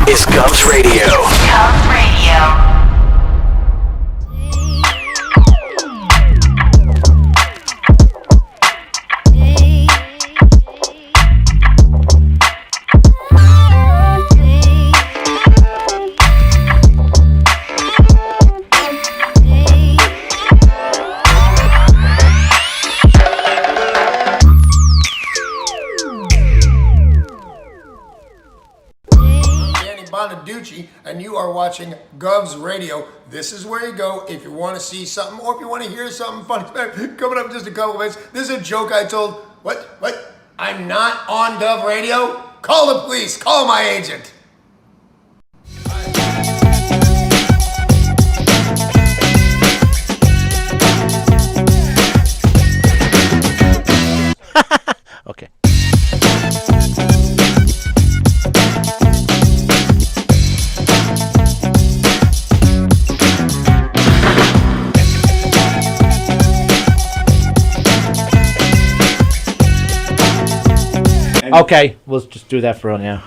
is Govs Radio. Govs Radio. And you are watching Govs Radio. This is where you go if you want to see something or if you want to hear something funny. Coming up in just a couple of minutes. This is a joke I told. What? I'm not on Gov Radio? Call the police. Call my agent. Okay. Okay, we'll just do that for now.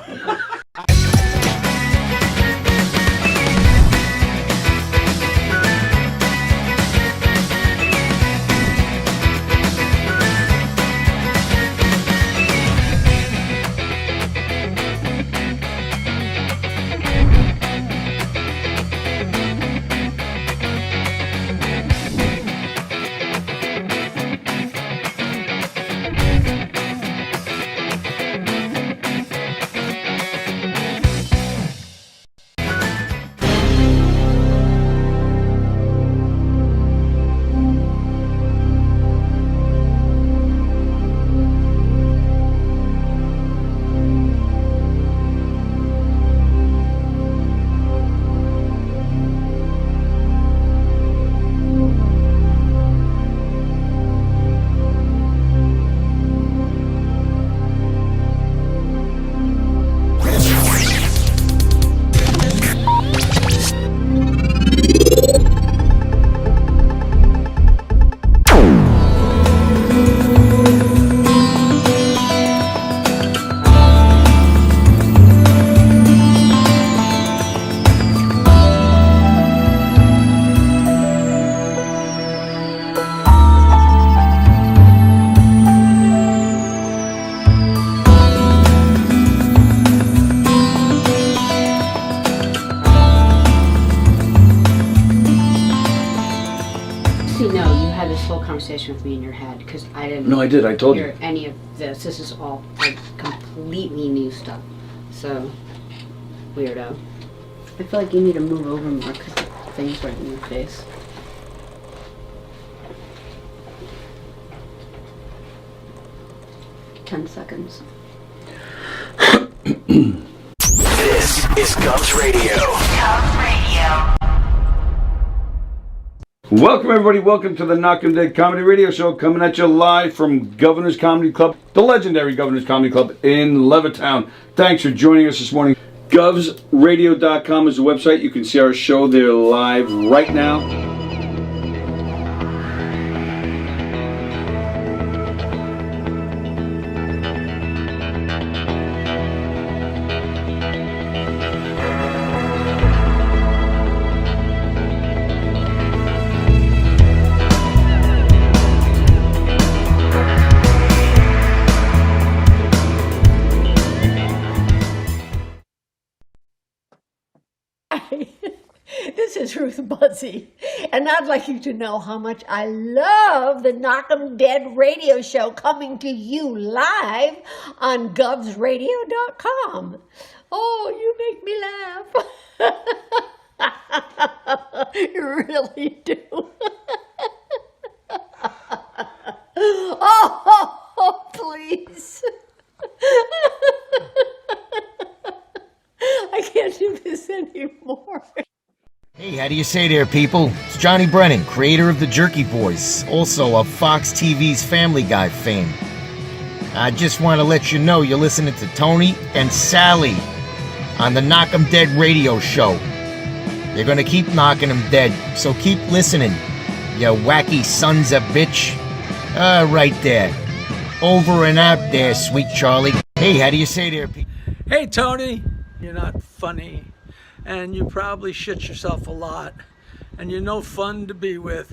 With me in your head because I didn't. No, I did. I told hear you. Any of this? This is all like completely new stuff. So weirdo. I feel like you need to move over more because the thing's right in your face. $10 seconds. This is Govs Radio. Govs Radio. Welcome, everybody. Welcome to the Knockem Comedy Radio Show, coming at you live from Governor's Comedy Club, the legendary Governor's Comedy Club in Levittown. Thanks for joining us this morning. GovsRadio.com is the website. You can see our show there live right now. This is Ruth Buzzy, and I'd like you to know how much I love the Knockem Dead radio show coming to you live on govsradio.com. Oh, you make me laugh. You really do. Oh, please. I can't do this anymore. Hey, how do you say there, people? It's Johnny Brennan, creator of the Jerky Boys, also of Fox TV's Family Guy fame. I just want to let you know you're listening to Tony and Sallie on the Knockem Dead radio show. They're going to keep knocking them dead, so keep listening, you wacky sons of bitch. Right there. Over and out there, sweet Charlie. Hey, how do you say there, people? Hey, Tony. You're not funny, and you probably shit yourself a lot, and you're no fun to be with,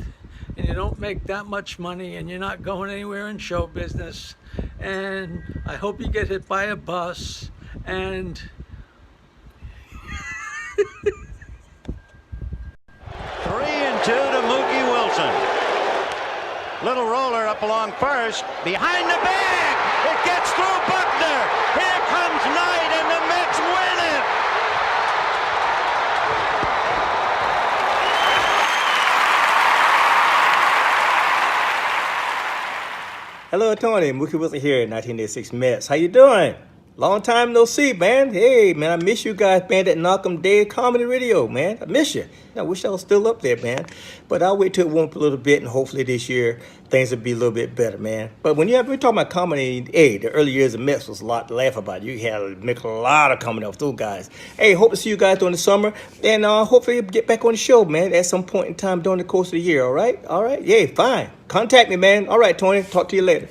and you don't make that much money, and you're not going anywhere in show business, and I hope you get hit by a bus, and 3-2 to Mookie Wilson. Little roller up along first, behind the bag. It gets through Buckner. Here comes Knight, and the Mets win it. Hello, Tony. Mookie Wilson here, 1986 Mets. How you doing? Long time no see, man. Hey, man, I miss you guys, man, at Knockem Day Comedy Radio, man. I miss you. I wish I was still up there, man. But I'll wait till it warm up a little bit, and hopefully this year things will be a little bit better, man. But when we're talking about comedy, hey, the early years of Mets was a lot to laugh about. You had to make a lot of comedy off those guys. Hey, hope to see you guys during the summer, and hopefully get back on the show, man, at some point in time during the course of the year, all right? All right? Yeah, fine. Contact me, man. All right, Tony. Talk to you later.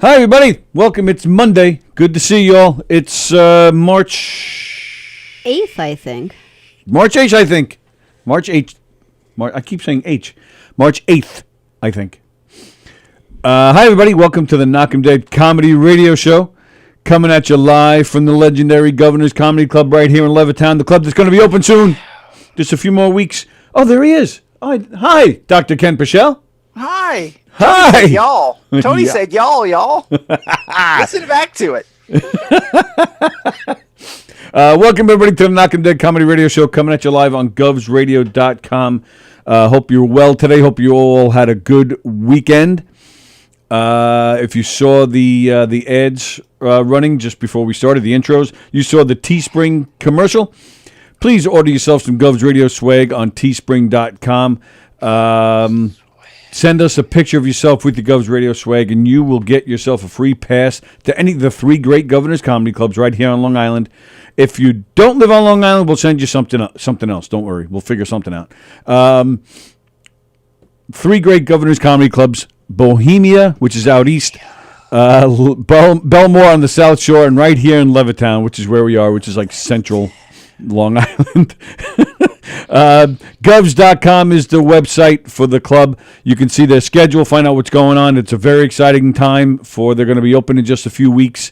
Hi, everybody. Welcome. It's Monday. Good to see y'all. It's March 8th, I think. March 8th, I think. March 8th. I keep saying H. March 8th, I think. Hi, everybody. Welcome to the Knockem Dead Comedy Radio Show. Coming at you live from the legendary Governor's Comedy Club right here in Levittown. The club that's going to be open soon. Just a few more weeks. Oh, there he is. Hi, Dr. Ken Pichelle. Hi. Hi. Tony said y'all. Tony Yeah. said y'all. Listen back to it. Welcome, everybody, to the Knockem Dead Comedy Radio Show, coming at you live on govsradio.com. Hope you're well today. Hope you all had a good weekend. If you saw the ads running just before we started, the intros, you saw the Teespring commercial. Please order yourself some Govs Radio swag on teespring.com. Send us a picture of yourself with the Govs Radio swag, and you will get yourself a free pass to any of the 3 great Governors Comedy Clubs right here on Long Island. If you don't live on Long Island, we'll send you something else. Don't worry. We'll figure something out. 3 great Governors Comedy Clubs: Bohemia, which is out east, Belmore on the South Shore, and right here in Levittown, which is where we are, which is like central Long Island. Govs.com is the website for the club. You can see their schedule, find out what's going on. It's a very exciting time they're going to be open in just a few weeks.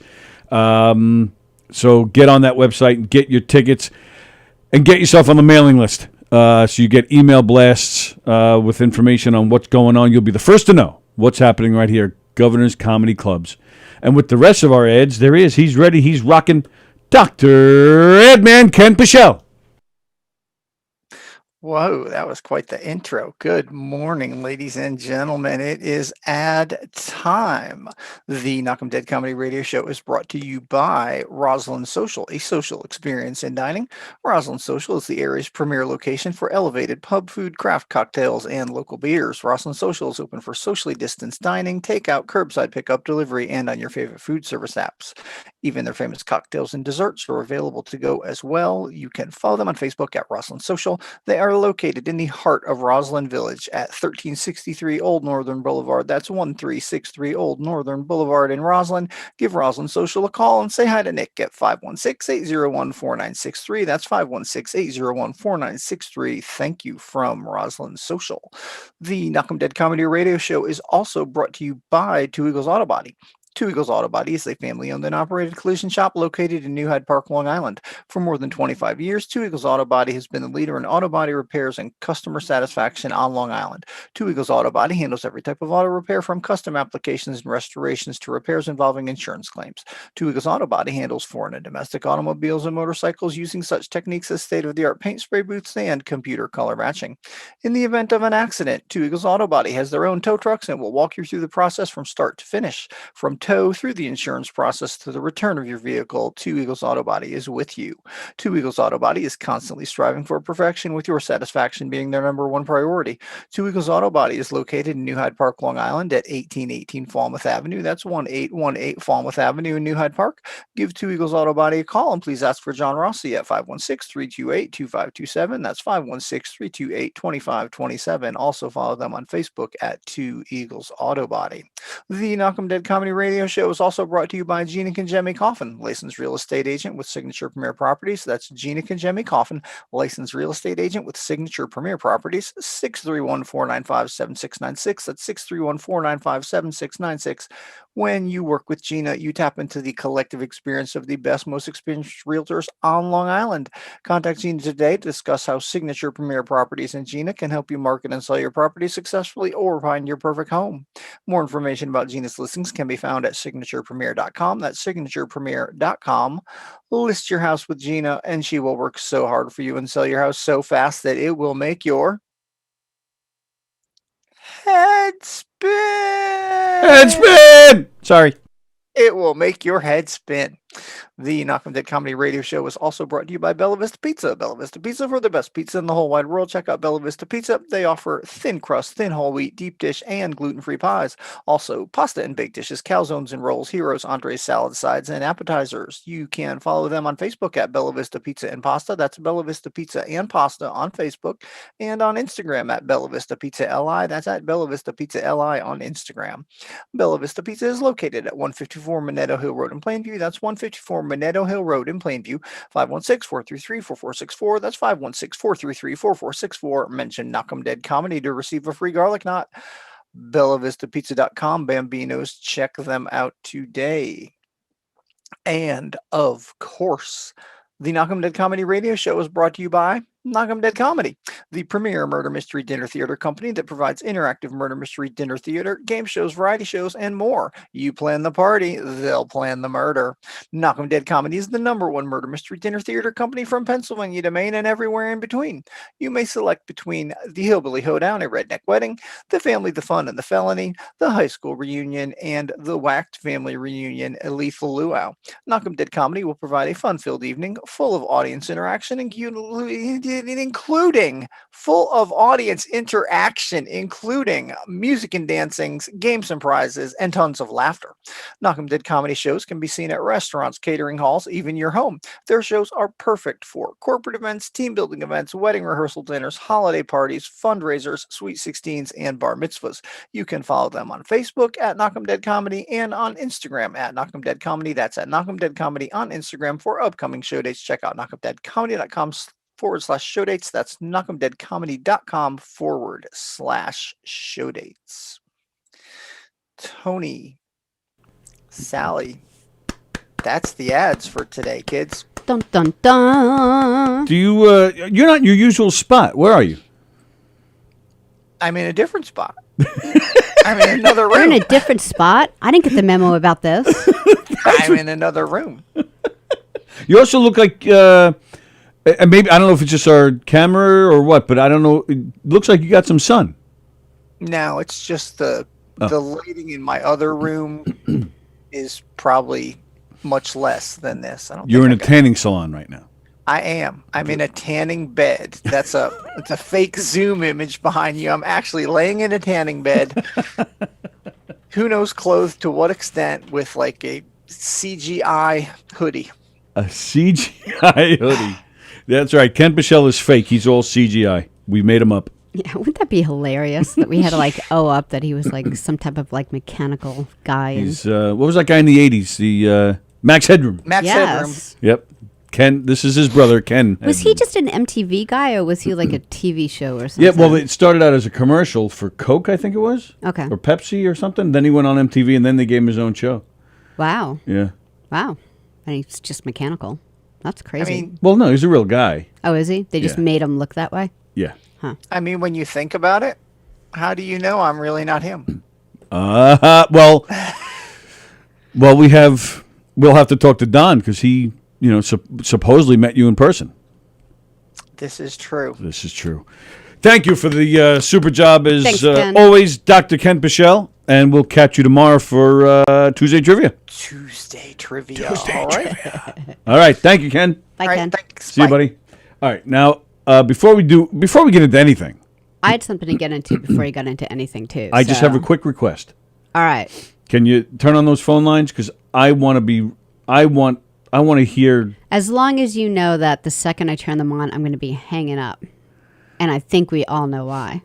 So get on that website and get your tickets and get yourself on the mailing list. So you get email blasts with information on what's going on. You'll be the first to know what's happening right here, Governor's Comedy Clubs. And with the rest of our ads, there he is. He's ready. He's rocking. Dr. Edman Ken Pichelle. Whoa, that was quite the intro. Good morning, ladies and gentlemen. It is ad time. The Knockem Dead Comedy Radio Show is brought to you by Roslyn Social, a social experience in dining. Roslyn Social is the area's premier location for elevated pub food, craft cocktails, and local beers. Roslyn Social is open for socially distanced dining, takeout, curbside pickup, delivery, and on your favorite food service apps. Even their famous cocktails and desserts are available to go as well. You can follow them on Facebook at Roslyn Social. They are located in the heart of Roslyn Village at 1363 Old Northern Boulevard. That's 1363 Old Northern Boulevard in Roslyn. Give Roslyn Social a call and say hi to Nick at 516-801-4963. That's 516-801-4963. Thank you from Roslyn Social. The Knockem Dead Comedy Radio Show is also brought to you by Two Eagles Auto Body. Two Eagles Auto Body is a family-owned and operated collision shop located in New Hyde Park, Long Island. For more than 25 years, Two Eagles Auto Body has been the leader in auto body repairs and customer satisfaction on Long Island. Two Eagles Auto Body handles every type of auto repair from custom applications and restorations to repairs involving insurance claims. Two Eagles Auto Body handles foreign and domestic automobiles and motorcycles using such techniques as state-of-the-art paint spray booths and computer color matching. In the event of an accident, Two Eagles Auto Body has their own tow trucks and will walk you through the process from start to finish. From tow through the insurance process to the return of your vehicle, Two Eagles Auto Body is with you. Two Eagles Auto Body is constantly striving for perfection, with your satisfaction being their number one priority. Two Eagles Auto Body is located in New Hyde Park, Long Island at 1818 Falmouth Avenue. That's 1818 Falmouth Avenue in New Hyde Park. Give Two Eagles Auto Body a call and please ask for John Rossi at 516-328-2527. That's 516-328-2527. Also follow them on Facebook at Two Eagles Auto Body. The Knockem Dead Comedy Radio Show is also brought to you by Gina Conjemi Coffin, licensed real estate agent with Signature Premier Properties. That's Gina Conjemi Coffin, licensed real estate agent with Signature Premier Properties. 631-495-7696. That's 631-495-7696. When you work with Gina, you tap into the collective experience of the best, most experienced realtors on Long Island. Contact Gina today to discuss how Signature Premier Properties and Gina can help you market and sell your property successfully or find your perfect home. More information about Gina's listings can be found at signaturepremier.com. That's signaturepremier.com. List your house with Gina, and she will work so hard for you and sell your house so fast that it will make your head spin. Head spin! Sorry. It will make your head spin. The Knockem Dead Comedy Radio Show is also brought to you by Bella Vista Pizza. Bella Vista Pizza, for the best pizza in the whole wide world. Check out Bella Vista Pizza. They offer thin crust, thin whole wheat, deep dish, and gluten-free pies. Also, pasta and baked dishes, calzones and rolls, heroes, entrees, salads, sides, and appetizers. You can follow them on Facebook at Bella Vista Pizza and Pasta. That's Bella Vista Pizza and Pasta on Facebook. And on Instagram at Bella Vista Pizza LI. That's at Bella Vista Pizza LI on Instagram. Bella Vista Pizza is located at 154 Minetto Hill Road in Plainview. That's 154 Minetto Hill Road in Plainview. 516-433-4464. That's 516-433-4464. Mention Knockem Dead Comedy to receive a free garlic knot. BellaVistaPizza.com. Bambinos, check them out today. And of course, the Knockem Dead Comedy Radio Show is brought to you by Knockem Dead Comedy, the premier murder mystery dinner theater company that provides interactive murder mystery dinner theater, game shows, variety shows, and more. You plan the party, they'll plan the murder. Knockem Dead Comedy is the #1 murder mystery dinner theater company from Pennsylvania to Maine and everywhere in between. You may select between the Hillbilly Hoedown, a redneck wedding, the Family, the Fun, and the Felony, the High School Reunion, and the Whacked Family Reunion, a lethal luau. Knockem Dead Comedy will provide a fun-filled evening full of audience interaction, including full of audience interaction, including music and dancings, games and prizes, and tons of laughter. Knockem Dead Comedy shows can be seen at restaurants, catering halls, even your home. Their shows are perfect for corporate events, team building events, wedding rehearsal dinners, holiday parties, fundraisers, sweet 16s, and bar mitzvahs. You can follow them on Facebook at Knockem Dead Comedy and on Instagram at Knockem Dead Comedy. That's at Knockem Dead Comedy on Instagram for upcoming show dates. Check out knockemdeadcomedy.com/show dates. That's knockemdeadcomedy.com/show dates. Tony, Sally, that's the ads for today, kids. Dun dun dun. Do you? You're not in your usual spot. Where are you? I'm in a different spot. I'm in another room. You're in a different spot? I didn't get the memo about this. I'm in another room. You also look like, and maybe, I don't know if it's just our camera or what, but I don't know. It looks like you got some sun. No, it's just the lighting in my other room is probably much less than this. You're in a tanning salon right now. I am. I'm in a tanning bed. It's a fake Zoom image behind you. I'm actually laying in a tanning bed. Who knows clothed to what extent, with like a CGI hoodie. A CGI hoodie. That's right. Ken Bichelle is fake. He's all CGI. We made him up. Yeah, wouldn't that be hilarious that we had to up that he was like some type of mechanical guy? He's what was that guy in the 80s? The Max Headroom. Max Headroom. Yep. Ken, this is his brother, Ken. Was he just an MTV guy, or was he like a TV show or something? Yeah, well, it started out as a commercial for Coke, I think it was. Okay. Or Pepsi or something. Then he went on MTV, and then they gave him his own show. Wow. Yeah. Wow. And he's just mechanical. That's crazy. mean- Well, no, he's a real guy. Oh, is he? They just Yeah. made him look that way? Yeah. I mean, when you think about it, how do you know I'm really not him? Well, we'll have to talk to Don because he, supposedly met you in person. This is true. This is true. Thank you for the super job as Thanks, Ken. always, Dr. Ken Pichelle, and we'll catch you tomorrow for Tuesday Trivia. Tuesday trivia. All right. All right. Thank you, Ken. Bye, All right, Ken. thanks. See you, Bye. buddy. All right. Now, before we get into anything, I had something to get into before you got into anything, too. I just have a so- quick request. All right. Can you turn on those phone lines? Because I want to hear. As long as you know that the second I turn them on, I'm going to be hanging up. And I think we all know why.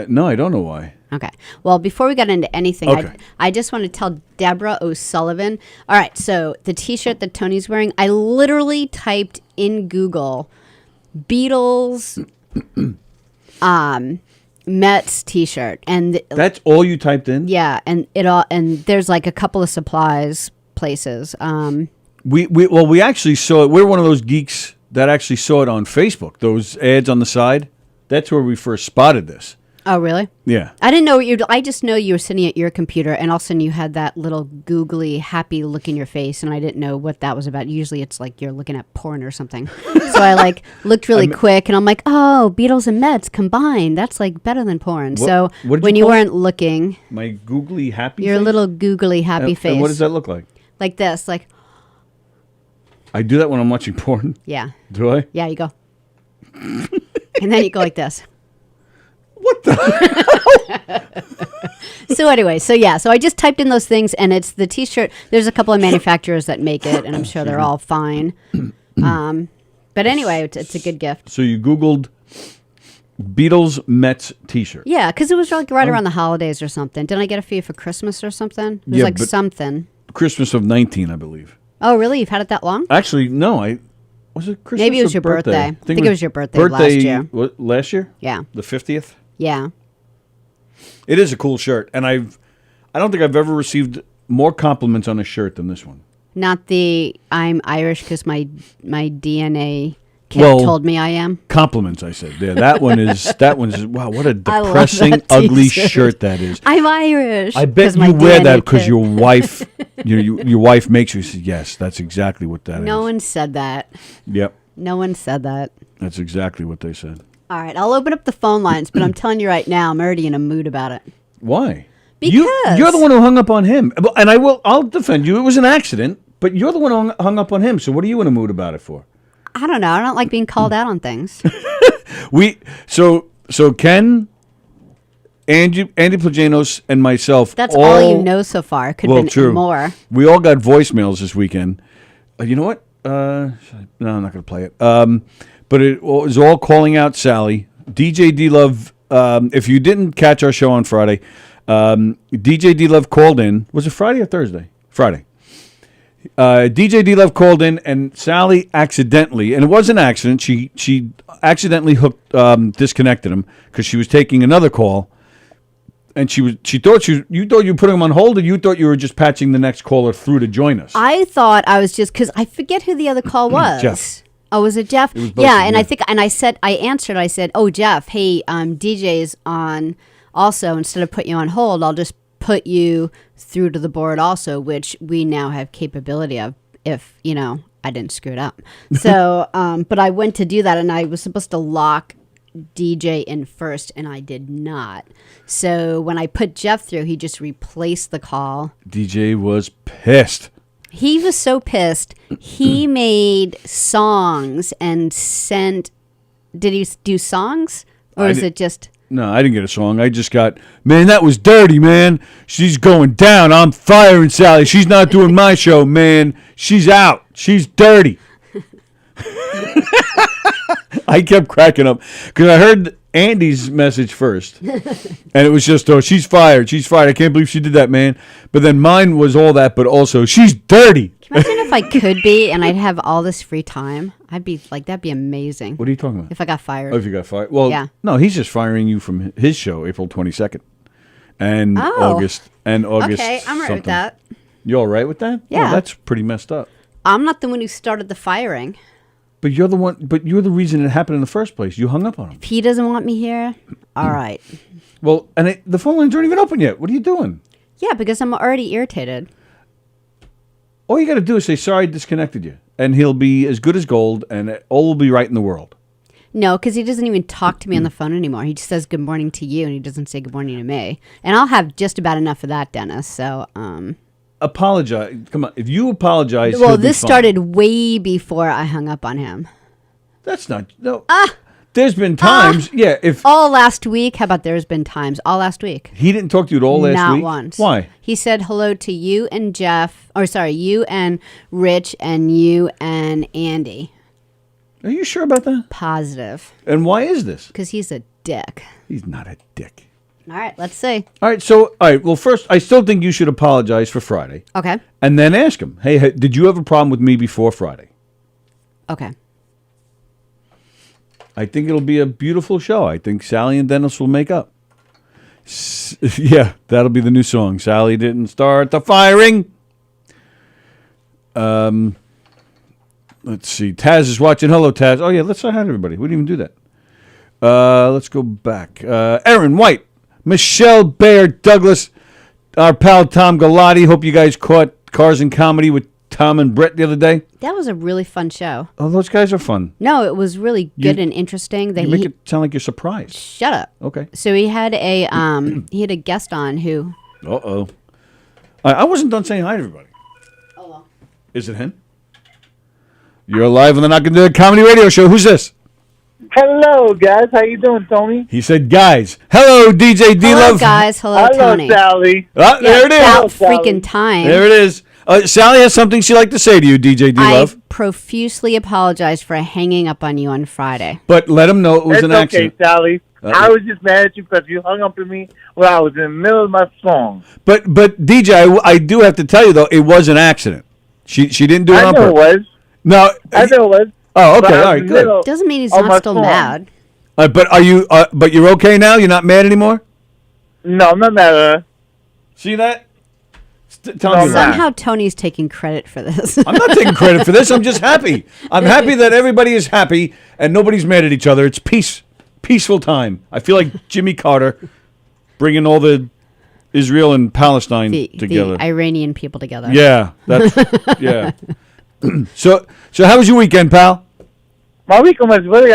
No, I don't know why. Okay. Well, before we got into anything, Okay. I just want to tell Deborah O'Sullivan. All right. So the T-shirt that Tony's wearing, I literally typed in Google Beatles Mets T-shirt, and That's all you typed in? yeah, and there's like a couple of supplies places. We actually saw it. We're one of those geeks that actually saw it on Facebook. Those ads on the side. That's where we first spotted this. Oh, really? Yeah. I didn't know what you. I just know you were sitting at your computer, and all of a sudden you had that little googly, happy look in your face, and I didn't know what that was about. Usually, it's like you're looking at porn or something. So I looked really quick, and I'm like, oh, Beatles and Mets combined. That's like better than porn. So what did when you you call it? weren't looking, My googly happy your face? little googly happy face. And what does that look like? Like this, like I do that when I'm watching porn. yeah, Do I? yeah. You go, and then you go like this. What the? So anyway, so I just typed in those things, and it's the T-shirt. There's a couple of manufacturers that make it, and I'm sure they're all fine. But anyway, it's a good gift. So you Googled Beatles Mets T-shirt. Yeah, because it was like right around the holidays or something. Didn't I get it for you for Christmas or something? It was Yeah, like but- something. Christmas of 19, I believe. Oh, really? You've had it that long? Actually, no. Was it Christmas? Maybe it was or your birthday. I think it was your birthday last year. What, last year? Yeah. The 50th. Yeah. It is a cool shirt, and I don't think I've ever received more compliments on a shirt than this one. Not the I'm Irish because my DNA kid Well, told me I am. Compliments, I said. Yeah, that one's wow, what a I love depressing, that ugly t-shirt. shirt that is. I'm Irish. I bet 'cause my you wear DNA that because kid- your wife, your wife makes you say, yes, that's exactly what that is. No one said that. Yep, No one said that. that's exactly what they said. All right, I'll open up the phone lines, but I'm telling you right now, I'm already in a mood about it. Why? Because you're the one who hung up on him, and I'll defend you. It was an accident, but you're the one who hung up on him. So what are you in a mood about it for? I don't know. I don't like being called out on things. So Ken, Andy Plajanos, and myself. That's all you know so far. Could have been true. more. We all got voicemails this weekend. You know what? No, I'm not going to play it. But it was all calling out Sallie. DJ D-Love, if you didn't catch our show on Friday, DJ D-Love called in. Was it Friday or Thursday? Friday. DJ D-Love called in, and Sallie accidentally, and it was an accident, she accidentally disconnected him because she was taking another call, and she thought you thought you were putting him on hold, or you thought you were just patching the next caller through to join us. I thought I was just because I forget who the other call was. Jeff. Oh, was it Jeff? It was both Yeah, of and you. I think I answered. I said, "Oh, Jeff, hey, DJ's on. Also, instead of putting you on hold, I'll just put you through to the board also, which we now have capability of if, I didn't screw it up. So, but I went to do that, and I was supposed to lock DJ in first, and I did not. So when I put Jeff through, he just replaced the call. DJ was pissed. He was so pissed. He made songs and sent. Did he do songs? Or is it just. No, I didn't get a song. I just got, man, that was dirty, man. She's going down. I'm firing Sallie. She's not doing my show, man. She's out. She's dirty. I kept cracking up because I heard Andy's message first. And it was just, oh, she's fired. She's fired. I can't believe she did that, man. But then mine was all that, but also, she's dirty. Can you imagine if I could be and I'd have all this free time? I'd be like, that'd be amazing. What are you talking about? If I got fired. Oh, if you got fired? Well, Yeah. no, he's just firing you from his show, April 22nd. And Oh. August Okay, I'm right with something. that. You all right with that? Yeah. Oh, that's pretty messed up. I'm not the one who started the firing. But you're the one. But you're the reason it happened in the first place. You hung up on him. If he doesn't want me here, all right. Well, and the phone lines aren't even open yet. What are you doing? Yeah, because I'm already irritated. All you got to do is say, sorry, I disconnected you. And he'll be as good as gold, and all will be right in the world. No, because he doesn't even talk to me on the phone anymore. He just says good morning to you, and he doesn't say good morning to me. And I'll have just about enough of that, Dennis. So, apologize. Come on. If you apologize, well, he'll be this fine. started way before I hung up on him. That's not. No. There's been times. Yeah. If all last week. How about there's been times all last week? he didn't talk to you at all last Not week. once. Why? He said hello to you and Jeff, or sorry, you and Rich and you and Andy. Are you sure about that? Positive. And why is this? Because he's a dick. He's not a dick. All right, let's see. All right. So, all right. Well, first, I still think you should apologize for Friday. Okay. And then ask him, hey, did you have a problem with me before Friday? Okay. I think it'll be a beautiful show. I think Sallie and Dennis will make up. Yeah, that'll be the new song. Sallie didn't start the firing. Let's see. Taz is watching. Hello, Taz. Oh, yeah, let's say hi to everybody. We didn't even do that. Let's go back. Aaron White, Michelle Bayer Douglas, our pal Tom Galati. Hope you guys caught Cars and Comedy with Tom and Brett the other day. That was a really fun show. Oh, those guys are fun. No, it was really good and interesting. You make it sound like you're surprised. Shut up. Okay. So he had a guest on who. Uh-oh. I wasn't done saying hi to everybody. Oh, well. Is it him? You're live on the Knockem Dead Comedy Radio Show. Who's this? Hello, guys. How you doing, Tony? He said, guys. Hello, DJ D-Love. Hello, guys. Hello, Tony. Sally. Ah, there it is. About freaking time. There it is. Sally has something she'd like to say to you, DJ D-Love. I profusely apologize for hanging up on you on Friday. But let him know it was It's an okay, accident. Sally. I was just mad at you because you hung up on me when I was in the middle of my song. But DJ, I do have to tell you, though, it was an accident. She didn't do it on I know it purpose. was. No. I know it was. Oh, okay. But I All was right, in the good. middle Doesn't mean he's of my not still song. mad. But are you? But you're okay now? You're not mad anymore? No, I'm not mad at her. See that? Tell me that. Somehow Tony's taking credit for this. I'm not taking credit for this. I'm just happy. I'm happy that everybody is happy and nobody's mad at each other. It's peaceful time. I feel like Jimmy Carter bringing all the Israel and Palestine together. The Iranian people together. Yeah, that's yeah. So how was your weekend, pal? My weekend was really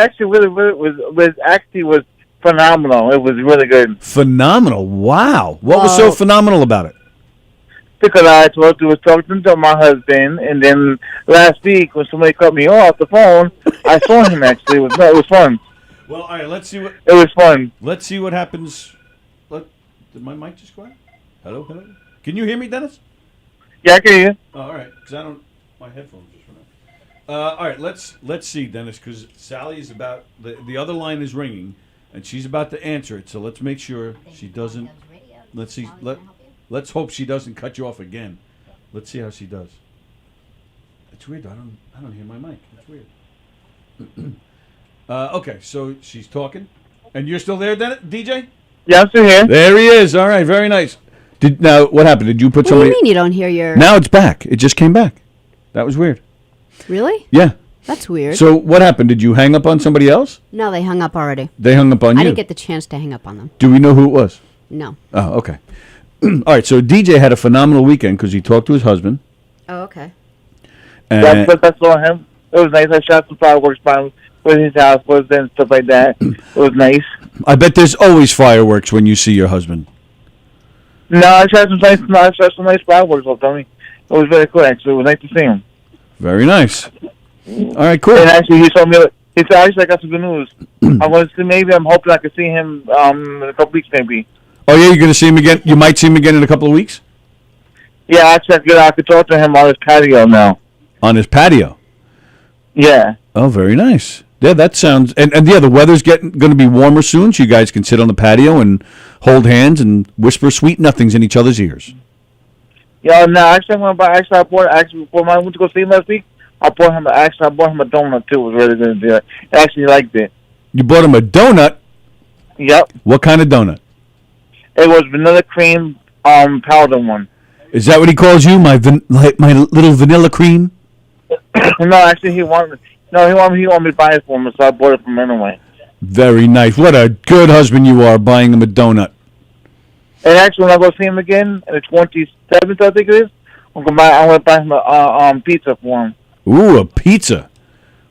phenomenal. It was really good. Phenomenal. Wow. What was so phenomenal about it? Because I was talking to my husband, and then last week when somebody cut me off the phone, I saw him actually. It was fun. Well, all right, let's see what... It was fun. Let's see what happens. Did my mic just go out? Hello? Can you hear me, Dennis? Yeah, I can hear you. Oh, all right, because I don't... My headphones just went out. All right, let's see, Dennis, because Sally is about... The other line is ringing, and she's about to answer it, so let's make sure she doesn't... Let's see... Let's hope she doesn't cut you off again. Let's see how she does. It's weird. I don't hear my mic. It's weird. Okay, so she's talking, and you're still there, DJ? Yeah, I'm still here. There he is. All right, very nice. Now what happened? Did you put What somebody? do you mean you don't hear your... Now it's back. It just came back. That was weird. Really? Yeah. That's weird. So what happened? Did you hang up on somebody else? No, they hung up already. They hung up on I you. didn't get the chance to hang up on them. Do we know who it was? No. Oh, okay. All right, so DJ had a phenomenal weekend because he talked to his husband. Oh, okay. And That's on him. It was nice. I shot some fireworks by him with his house was and stuff like that. It was nice. I bet there's always fireworks when you see your husband. No, I shot some nice fireworks off Tony. It was very cool, actually. It was nice to see him. Very nice. All right, cool. And actually, he told me, he said, actually, I got some good news. I want to see, maybe I'm hoping I could see him in a couple weeks, maybe. Oh, yeah, you're going to see him again? You might see him again in a couple of weeks? Yeah, actually, I could talk to him on his patio now. On his patio? Yeah. Oh, very nice. Yeah, that sounds... And yeah, the weather's going to be warmer soon, so you guys can sit on the patio and hold hands and whisper sweet nothings in each other's ears. Yeah, no, actually, when I went to go see him last week, I bought him a donut, too. It was really good. Yeah. Actually, he liked it. You bought him a donut? Yep. What kind of donut? It was vanilla cream powder one. Is that what he calls you, my little vanilla cream? No, actually, he wanted me to buy it for him, so I bought it from him anyway. Very nice. What a good husband you are, buying him a donut. And actually, when I go see him again, on the 27th, I think it is, I'm going to buy him a pizza for him. Ooh, a pizza.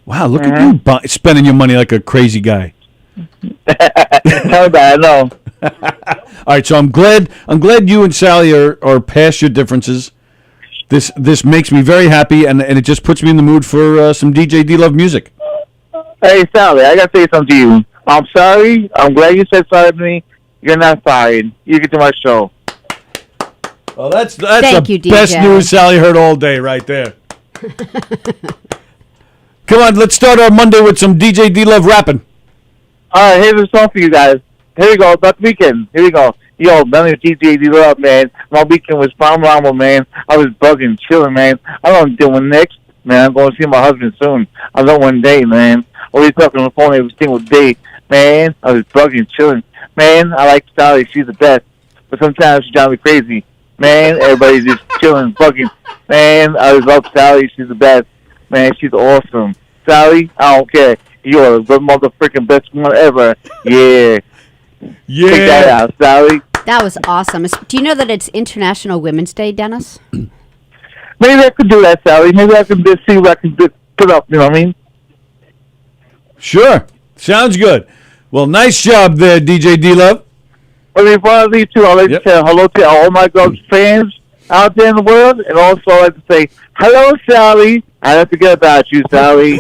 Wow, look at you spending your money like a crazy guy. How bad, I know. All right, so I'm glad you and Sallie are past your differences. This makes me very happy, and it just puts me in the mood for some DJ D-Love music. Hey, Sallie, I got to say something to you. I'm sorry. I'm glad you said sorry to me. You're not fired. You get to my show. Well, that's Thank the you, best DJ. news Sallie heard all day right there. Come on, let's start our Monday with some DJ D-Love rapping. All right, here's a song for you guys. Here we go. About the weekend. Here we go. Yo, my name is DJ D-Love, man. My weekend was phenomenal, man. I was bugging, chilling, man. I don't know what I'm doing next. Man, I'm going to see my husband soon. I know one day, man. Always talking on the phone every single day. Man, I was bugging, chilling. Man, I like Sallie. She's the best. But sometimes she drives me crazy. Man, everybody's just chilling, bugging. Man, I love Sallie. She's the best. Man, she's awesome. Sallie, I don't care. You're the motherfucking best one ever. Yeah. Yeah. Check that out, Sallie. That was awesome. Do you know that it's International Women's Day, Dennis? Maybe I could do that, Sallie. Maybe I can just see what I can put up, you know what I mean? Sure. Sounds good. Well, nice job there, DJ D-Love. Well, before I leave, too, I'd like to say hello to all my Gubs fans out there in the world, and also I'd like to say, hello, Sallie. I don't forget about you, Sallie.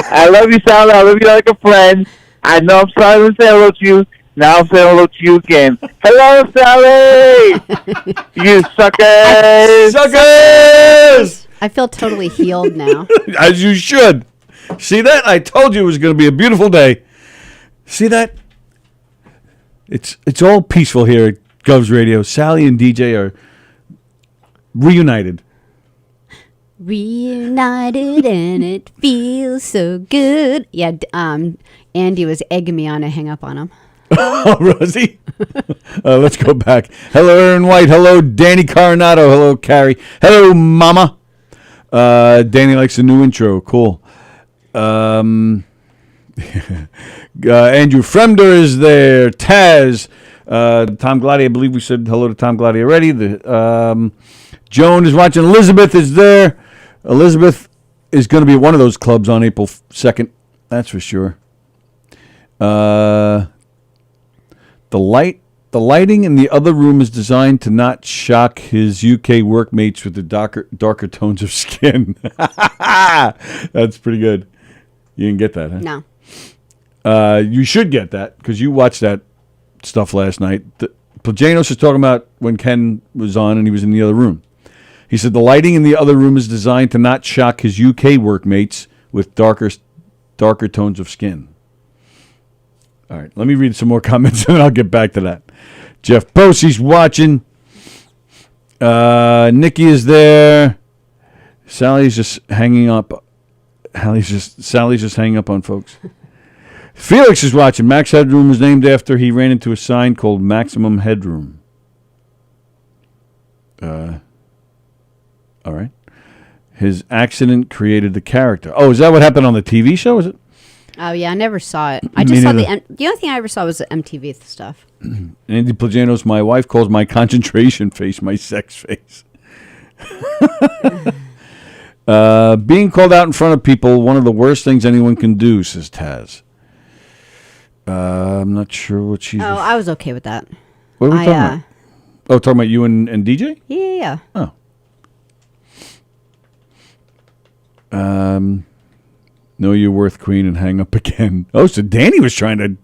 I love you, Sallie. I love you like a friend. I know I'm sorry to say hello to you. Now I'm saying hello to you again. Hello, Sallie! You suckers! Suckers! I feel totally healed now. As you should. See that? I told you it was going to be a beautiful day. See that? It's all peaceful here at Govs Radio. Sallie and DJ are reunited. Reunited and it feels so good. Yeah, Andy was egging me on to hang up on him. Oh, Rosie. Let's go back. Hello, Aaron White. Hello, Danny Coronado. Hello, Carrie. Hello, Mama. Danny likes the new intro. Cool. Andrew Fremder is there. Taz. Tom Glady. I believe we said hello to Tom Glady already. Joan is watching. Elizabeth is there. Elizabeth is going to be at one of those clubs on April 2nd. That's for sure. The lighting in the other room is designed to not shock his UK workmates with the darker tones of skin. That's pretty good. You didn't get that, huh? No. You should get that because you watched that stuff last night. Plajanos is talking about when Ken was on and he was in the other room. He said the lighting in the other room is designed to not shock his UK workmates with darker tones of skin. All right, let me read some more comments and then I'll get back to that. Jeff Posey's watching. Nikki is there. Sallie's just hanging up. Sallie's just hanging up on folks. Felix is watching. Max Headroom was named after he ran into a sign called Maximum Headroom. All right. His accident created the character. Oh, is that what happened on the TV show? Is it? Oh, yeah, I never saw it. I just saw the only thing I ever saw was the MTV stuff. Andy Plajanos, my wife calls my concentration face my sex face. Being called out in front of people, one of the worst things anyone can do, says Taz. I'm not sure what she's... Oh, I was okay with that. What are we talking about? Oh, talking about you and DJ? Yeah. Oh. Know your worth, Queen, and hang up again. Oh, so Danny was trying to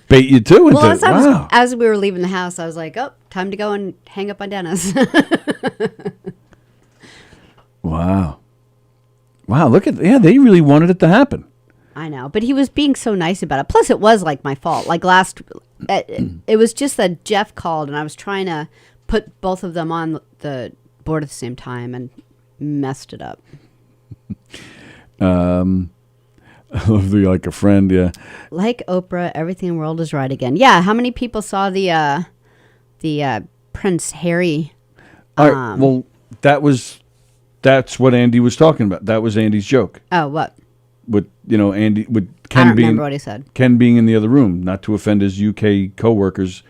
bait you too. Well, as we were leaving the house, I was like, "Oh, time to go and hang up on Dennis." Wow! Look at they really wanted it to happen. I know, but he was being so nice about it. Plus, it was like my fault. Like it was just that Jeff called, and I was trying to put both of them on the board at the same time and messed it up. I love you like a friend, yeah. Like Oprah, everything in the world is right again. Yeah, how many people saw the Prince Harry All right. Well, that's what Andy was talking about. That was Andy's joke. Oh, what? With Andy with I Ken don't being remember what he said. Ken being in the other room, not to offend his UK coworkers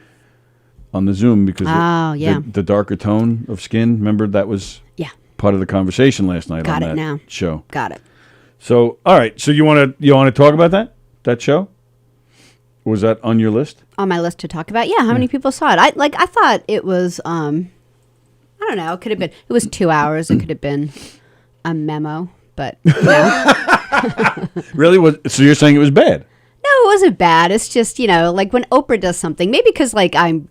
on the Zoom because the darker tone of skin. Remember that was part of the conversation last night on that show. Got it. So all right, so you want to talk about that show? Was that on your list? On my list to talk about? Yeah. How many people saw it? I thought it was. I don't know. It could have been. It was 2 hours. It could have been a memo, but Really? So you're saying it was bad? No, it wasn't bad. It's just like when Oprah does something. Maybe because I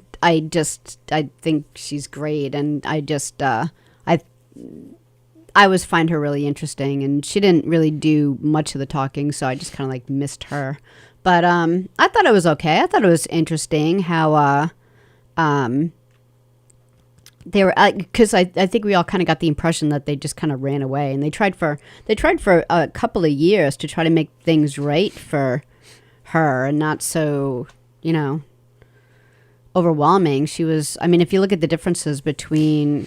think she's great, and I always find her really interesting, and she didn't really do much of the talking, so I just kind of like missed her. But I thought it was okay. I thought it was interesting how they were, because I think we all kind of got the impression that they just kind of ran away, and they tried for a couple of years to try to make things right for her and not so overwhelming. She was, I mean, if you look at the differences between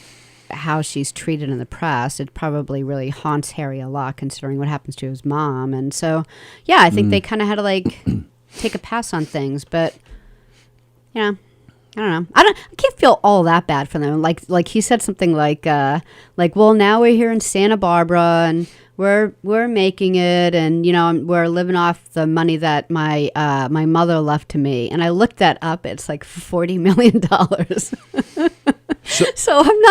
how she's treated in the press, it probably really haunts Harry a lot considering what happens to his mom. And so, yeah, I think they kind of had to take a pass on things, but I don't know. I can't feel all that bad for them. Like he said something like, well, now we're here in Santa Barbara and we're making it, and we're living off the money that my mother left to me. And I looked that up. It's like $40 million. So I'm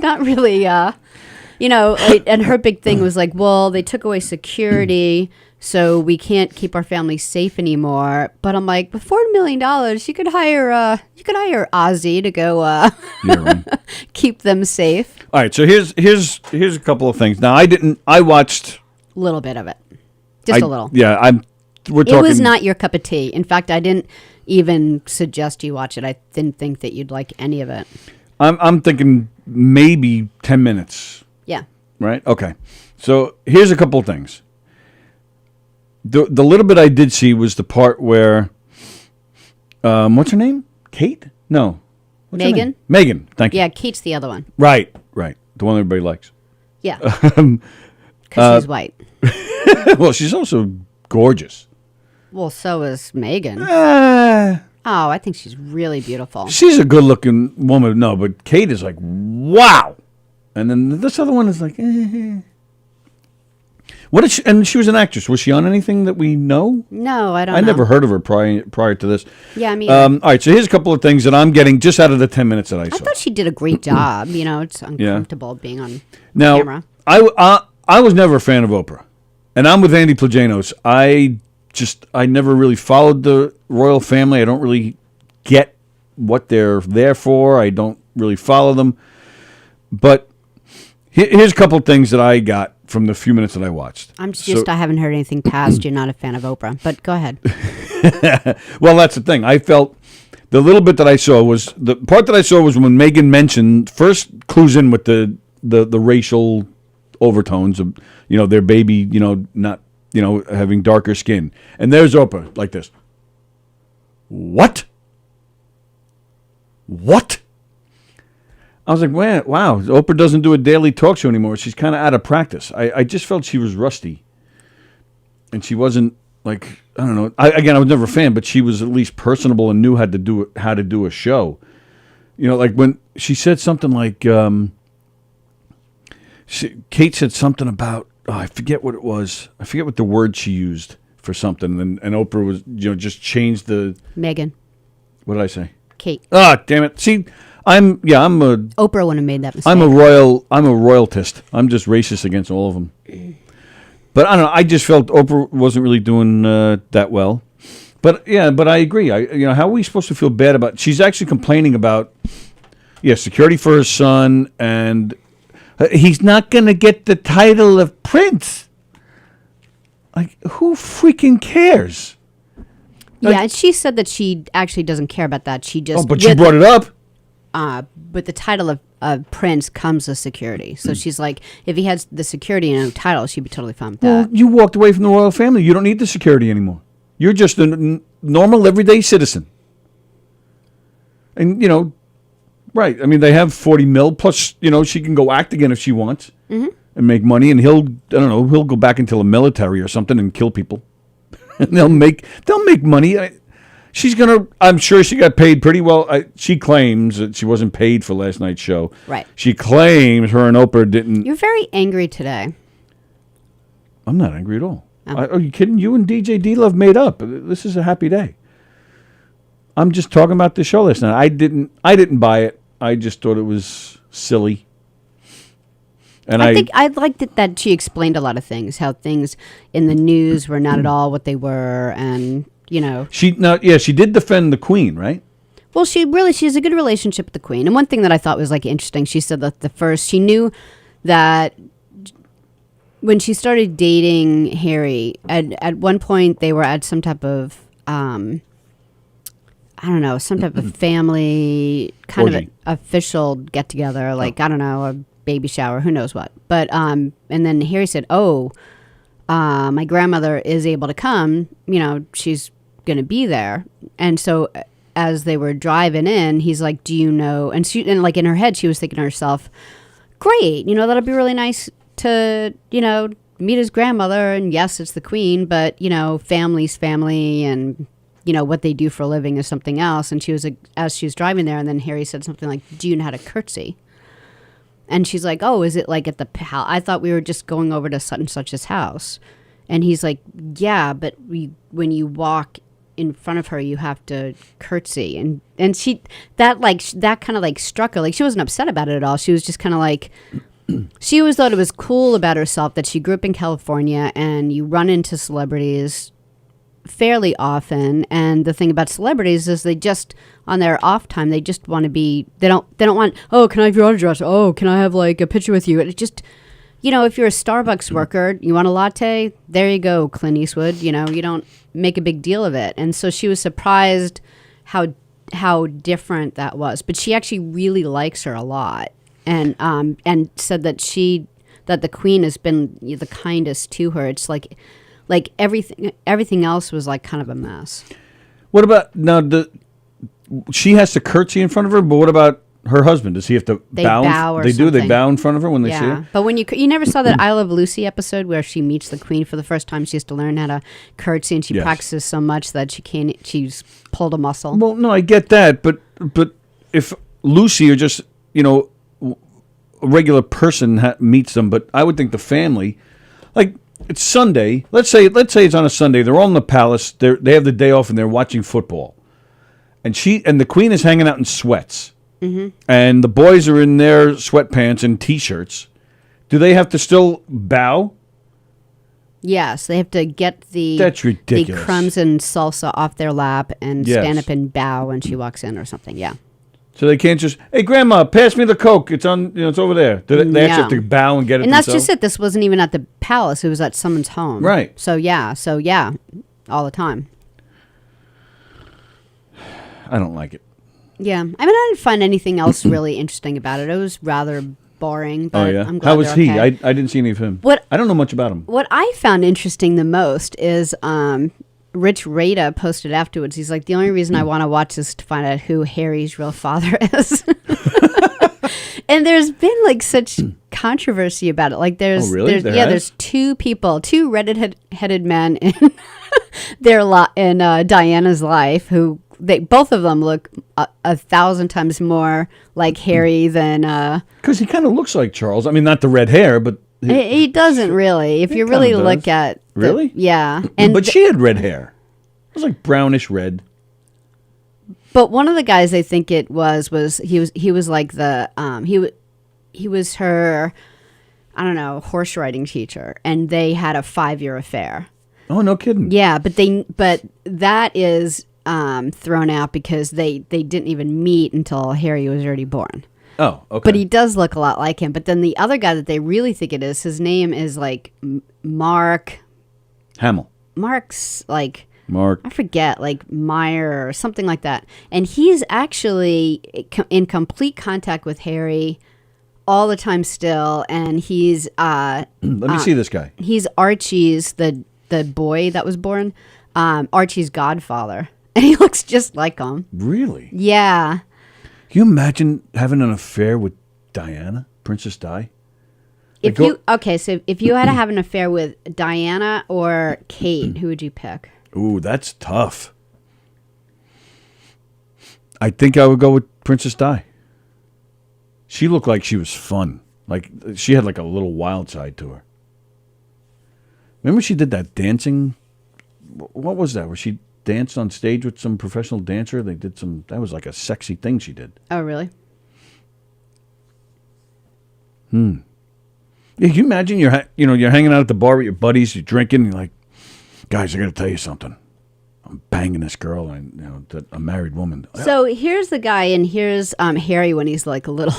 not really, and her big thing was like, well, they took away security, so we can't keep our family safe anymore. But I'm like, with $40 million, you could hire Ozzy to go keep them safe. All right, so here's a couple of things. Now I watched a little bit of it, just a little. Yeah, we're talking. It was not your cup of tea. In fact, I didn't even suggest you watch it. I didn't think that you'd like any of it. I'm thinking maybe 10 minutes. Yeah. Right? Okay. So here's a couple of things. The little bit I did see was the part where, what's her name? Kate? No. What's her Megan? name? Megan, thank you. Yeah, Kate's the other one. Right. The one everybody likes. Yeah. Because she's white. Well, she's also gorgeous. Well, so is Megan. Oh, I think she's really beautiful. She's a good-looking woman. No, but Kate is like, wow. And then this other one is like, What is she? And she was an actress. Was she on anything that we know? No, I don't know. I never heard of her prior to this. Yeah, I mean. All right, so here's a couple of things that I'm getting just out of the 10 minutes that I saw. I thought she did a great job. It's uncomfortable being on camera. I was never a fan of Oprah. And I'm with Andy Plagenos. I never really followed the royal family. I don't really get what they're there for. I don't really follow them. But here's a couple of things that I got from the few minutes that I watched. I haven't heard anything past you're not a fan of Oprah, but go ahead. Well, that's the thing. I felt the little bit that I saw was the part that I saw was when Megan mentioned, first clues in with the racial overtones of, their baby, not, having darker skin. And there's Oprah like this. What? I was like, wow, Oprah doesn't do a daily talk show anymore. She's kind of out of practice. I just felt she was rusty. And she wasn't, like, I don't know. I was never a fan, but she was at least personable and knew how to do a show. Like when she said something like, Kate said something about, I forget what it was. I forget what the word she used for something. And Oprah was, just changed the... Megan. What did I say? Kate. Ah, damn it. See... I'm a... Oprah wouldn't have made that mistake. I'm a royalist. I'm just racist against all of them. But I don't know. I just felt Oprah wasn't really doing that well. But I agree. How are we supposed to feel bad about... She's actually complaining about, security for her son, and he's not going to get the title of prince. Like, who freaking cares? Yeah, and she said that she actually doesn't care about that. She just... Oh, but you brought it up. With the title of prince comes the security. So she's like, if he has the security and no title, she'd be totally fine with that. Well, you walked away from the royal family. You don't need the security anymore. You're just a normal, everyday citizen. And, Right. I mean, they have 40 mil plus. She can go act again if she wants and make money. And he'll go back into the military or something and kill people. And they'll make money. I'm sure she got paid pretty well. She claims that she wasn't paid for last night's show. Right. She claims her and Oprah didn't. You're very angry today. I'm not angry at all. Are you kidding? You and DJ D-Love made up. This is a happy day. I'm just talking about the show last night. I didn't buy it. I just thought it was silly. And I think I liked it that she explained a lot of things, how things in the news were not at all what they were, and she did defend the Queen, right? Well, she has a good relationship with the Queen. And one thing that I thought was interesting, she said that she knew that when she started dating Harry, at one point they were at some type of some type of family kind Orgy. of official get together, I don't know, a baby shower, who knows what. But and then Harry said, my grandmother is able to come, she's going to be there. And so as they were driving in, he's like, do you know? And in her head, she was thinking to herself, great, that'll be really nice to, meet his grandmother. And yes, it's the Queen, but, family's family, and, what they do for a living is something else. And she was as she was driving there, and then Harry said something like, do you know how to curtsy? And she's like, oh, is it at the palace? I thought we were just going over to such and such's house. And he's like, yeah, but when you walk in front of her, you have to curtsy. And she, that kind of struck her. She wasn't upset about it at all. She was just kind of she always thought it was cool about herself that she grew up in California, and you run into celebrities fairly often. And the thing about celebrities is they just, on their off time, they just want to be, they don't want, oh, can I have your autograph? Oh, can I have a picture with you? It just, if you're a Starbucks worker, you want a latte? There you go, Clint Eastwood. You don't make a big deal of it. And so she was surprised how different that was. But she actually really likes her a lot, and said that the Queen has been the kindest to her. It's like everything else was kind of a mess. What about now? She has to curtsy in front of her, but what about her husband? Does he have to bow? Or they something. do. They bow in front of her when they see her. But when you never saw that I Love Lucy episode where she meets the Queen for the first time, she has to learn how to curtsy, and she practices so much that she's pulled a muscle. Well, no, I get that, but if Lucy or just a regular person meets them, but I would think the family, it's Sunday. Let's say it's on a Sunday. They're all in the palace. They have the day off and they're watching football, and the Queen is hanging out in sweats. Mm-hmm. And the boys are in their sweatpants and T-shirts. Do they have to still bow? Yes, they have to get That's ridiculous. the crumbs and salsa off their lap and stand up and bow when she walks in or something. Yeah. So they can't just, hey, Grandma, pass me the Coke. It's on, it's over there. They actually have to bow and get it. And that's themselves? just it. This wasn't even at the palace. It was at someone's home. Right. So yeah, all the time. I don't like it. Yeah, I mean, I didn't find anything else really interesting about it. It was rather boring. But I'm glad How was he? okay. I didn't see any of him. I don't know much about him. What I found interesting the most is Rich Rada posted afterwards. He's like, the only reason I want to watch this is to find out who Harry's real father is. And there's been such controversy about it. There's two redheaded men in in Diana's life who. Both of them look 1,000 times more like Harry than... Because he kind of looks like Charles. I mean, not the red hair, but... He doesn't really. If you really look at... Really? Yeah. But she had red hair. It was brownish red. But one of the guys I think it was he was like the... He was her, I don't know, horse riding teacher. And they had a 5-year affair. Oh, no kidding. Yeah, but that is... thrown out because they didn't even meet until Harry was already born. Oh, okay. But he does look a lot like him. But then the other guy that they really think it is, his name is Mark Hamill. Mark's Mark. I forget, Meyer or something like that. And he's actually in complete contact with Harry all the time still. And he's let me see this guy. He's Archie's the boy that was born. Archie's godfather. And he looks just like him. Really? Yeah. Can you imagine having an affair with Diana, Princess Di? So if you had to have an affair with Diana or Kate, who would you pick? Ooh, that's tough. I think I would go with Princess Di. She looked like she was fun. Like she had like a little wild side to her. Remember she did that dancing? What was that? Where she danced on stage with some professional dancer? They did some. That was like a sexy thing she did. Oh, really? Yeah, can you imagine you're hanging out at the bar with your buddies, you're drinking, you're like, guys, I got to tell you something. I'm banging this girl, and a married woman. So here's the guy, and here's Harry when he's like a little.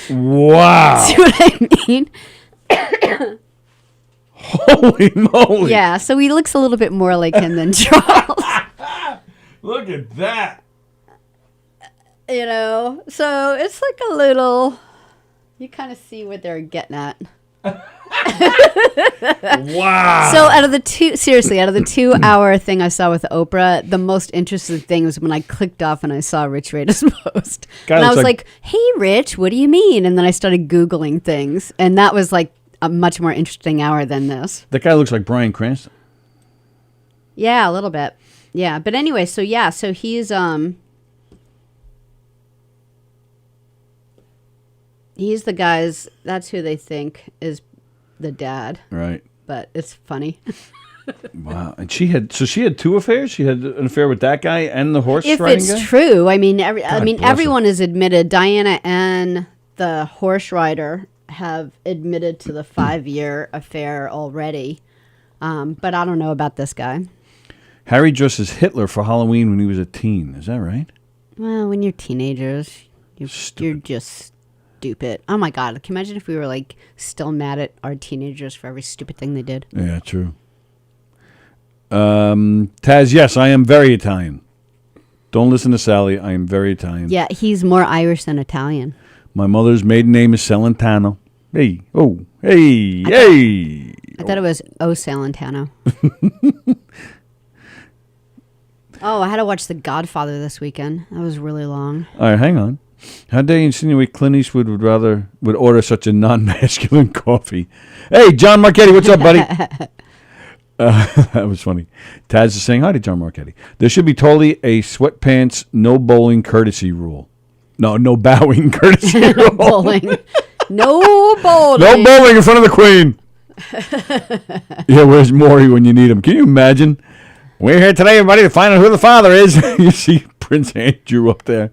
Wow. See what I mean? Holy moly! Yeah, so he looks a little bit more like him than Charles. Look at that. So it's like a little. You kind of see what they're getting at. Wow. So out of the 2-hour thing I saw with Oprah, the most interesting thing was when I clicked off and I saw Rich Rada's post. And I was like, hey, Rich, what do you mean? And then I started Googling things. And that was like a much more interesting hour than this. That guy looks like Bryan Cranston. Yeah, a little bit. Yeah. But anyway, so he's he's the guy's, that's who they think is the dad. Right. But it's funny. Wow. And she had two affairs? She had an affair with that guy and the horse riding guy? If it's true, I mean, everyone has admitted, Diana and the horse rider have admitted to the 5-year affair already. But I don't know about this guy. Harry dressed as Hitler for Halloween when he was a teen. Is that right? Well, when you're teenagers, you're just stupid. Oh my God. Can you imagine if we were like still mad at our teenagers for every stupid thing they did? Yeah, true. Taz, yes, I am very Italian. Don't listen to Sallie. I am very Italian. Yeah, he's more Irish than Italian. My mother's maiden name is Celentano. Hey, oh, hey, hey. I thought it was O Salentano. Oh, I had to watch The Godfather this weekend. That was really long. All right, hang on. How dare you insinuate Clint Eastwood would order such a non-masculine coffee? Hey, John Marchetti, what's up, buddy? That was funny. Taz is saying hi to John Marchetti. There should be totally a sweatpants, no bowling courtesy rule. No bowing courtesy rule. Bowling. No bowling. No bowling in front of the Queen. Yeah, where's Maury when you need him? Can you imagine? We're here today, everybody, to find out who the father is. You see Prince Andrew up there.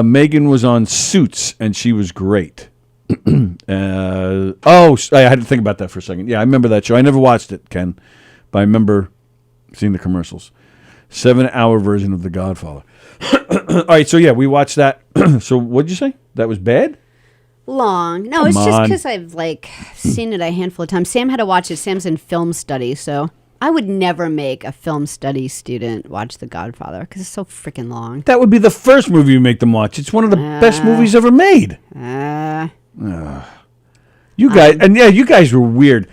Megan was on Suits, and she was great. I had to think about that for a second. Yeah, I remember that show. I never watched it, Ken, but I remember seeing the commercials. 7-hour version of The Godfather. All right, so yeah, we watched that. So what'd you say? That was bad? Long. No, it's just because I've seen it a handful of times. Sam had to watch it. Sam's in film study, so I would never make a film study student watch The Godfather because it's so freaking long. That would be the first movie you make them watch. It's one of the best movies ever made. You guys were weird.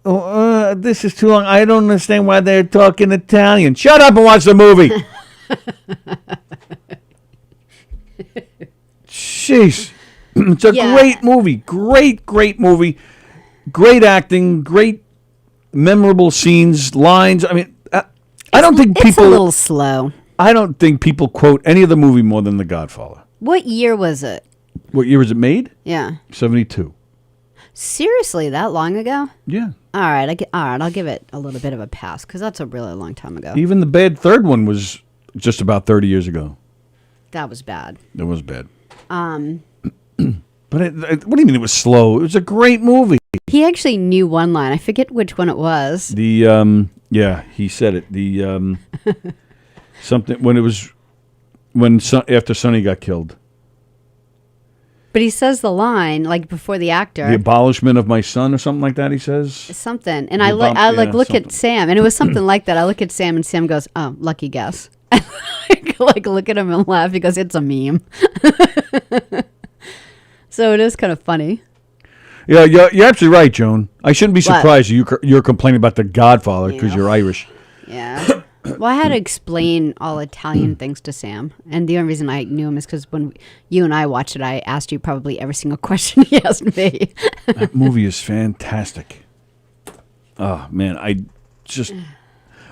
This is too long. I don't understand why they're talking Italian. Shut up and watch the movie. Jeez. It's a great movie. Great movie. Great acting. Great memorable scenes, lines. I mean, I don't think people... It's a little slow. I don't think people quote any of the movie more than The Godfather. What year was it? What year was it made? Yeah. 72. Seriously, that long ago? Yeah. All right, I'll give it a little bit of a pass because that's a really long time ago. Even the bad third one was just about 30 years ago. That was bad. It was bad. But what do you mean it was slow? It was a great movie. He actually knew one line. I forget which one it was. He said it. The something after Sonny got killed. But he says the line before the actor. The abolishment of my son or something like that, he says. Something. And I look at Sam, and it was something like that. I look at Sam, and Sam goes, "Oh, lucky guess." Look at him and laugh because it's a meme. So it is kind of funny. Yeah, you're absolutely right, Joan. I shouldn't be surprised you're complaining about The Godfather because you're Irish. Yeah. Well, I had to explain all Italian things to Sam, and the only reason I knew him is because when you and I watched it, I asked you probably every single question he asked me. That movie is fantastic. Oh man, I just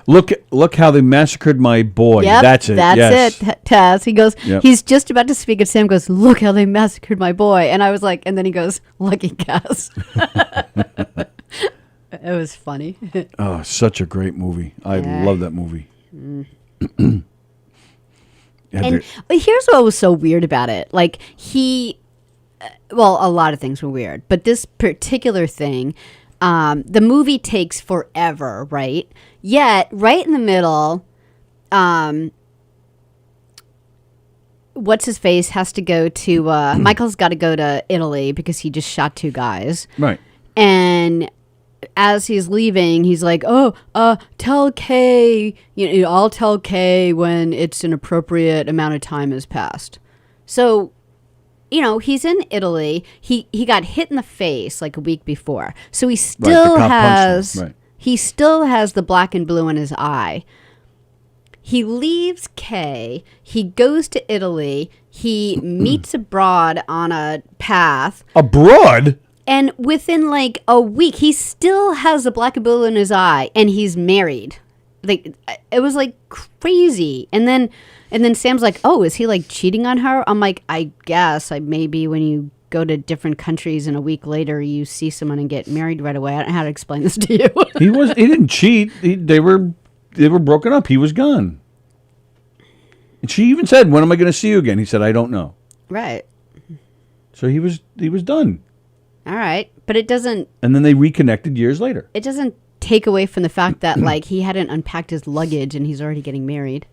look how they massacred my boy. Yep, That's it. Yes. it. Taz. He goes. Yep. He's just about to speak, and Sam goes, "Look how they massacred my boy," and I was like, and then he goes, "Lucky guess." It was funny. Oh, such a great movie. I love that movie. Mm. Yeah, And here's what was so weird about it. Like well, a lot of things were weird, but this particular thing, the movie takes forever, right? Yet, right in the middle, what's his face has to go to Michael's got to go to Italy because he just shot 2 guys, right? And as he's leaving, he's like, tell Kay, I'll tell Kay when it's an appropriate amount of time has passed. So, he's in Italy. He got hit in the face like a week before. So he still he still has the black and blue in his eye. He leaves Kay. He goes to Italy. He meets a broad on a path. A broad? And within like a week, he still has the black and blue in his eye, and he's married. Like, it was like crazy. And then Sam's like, "Oh, is he like cheating on her?" I'm like, "I guess. Maybe when you go to different countries and a week later you see someone and get married right away." I don't know how to explain this to you. He didn't cheat. They were broken up. He was gone. And she even said, "When am I going to see you again?" He said, "I don't know." Right. So he was done. All right, but it doesn't. And then they reconnected years later. It doesn't take away from the fact that like he hadn't unpacked his luggage and he's already getting married.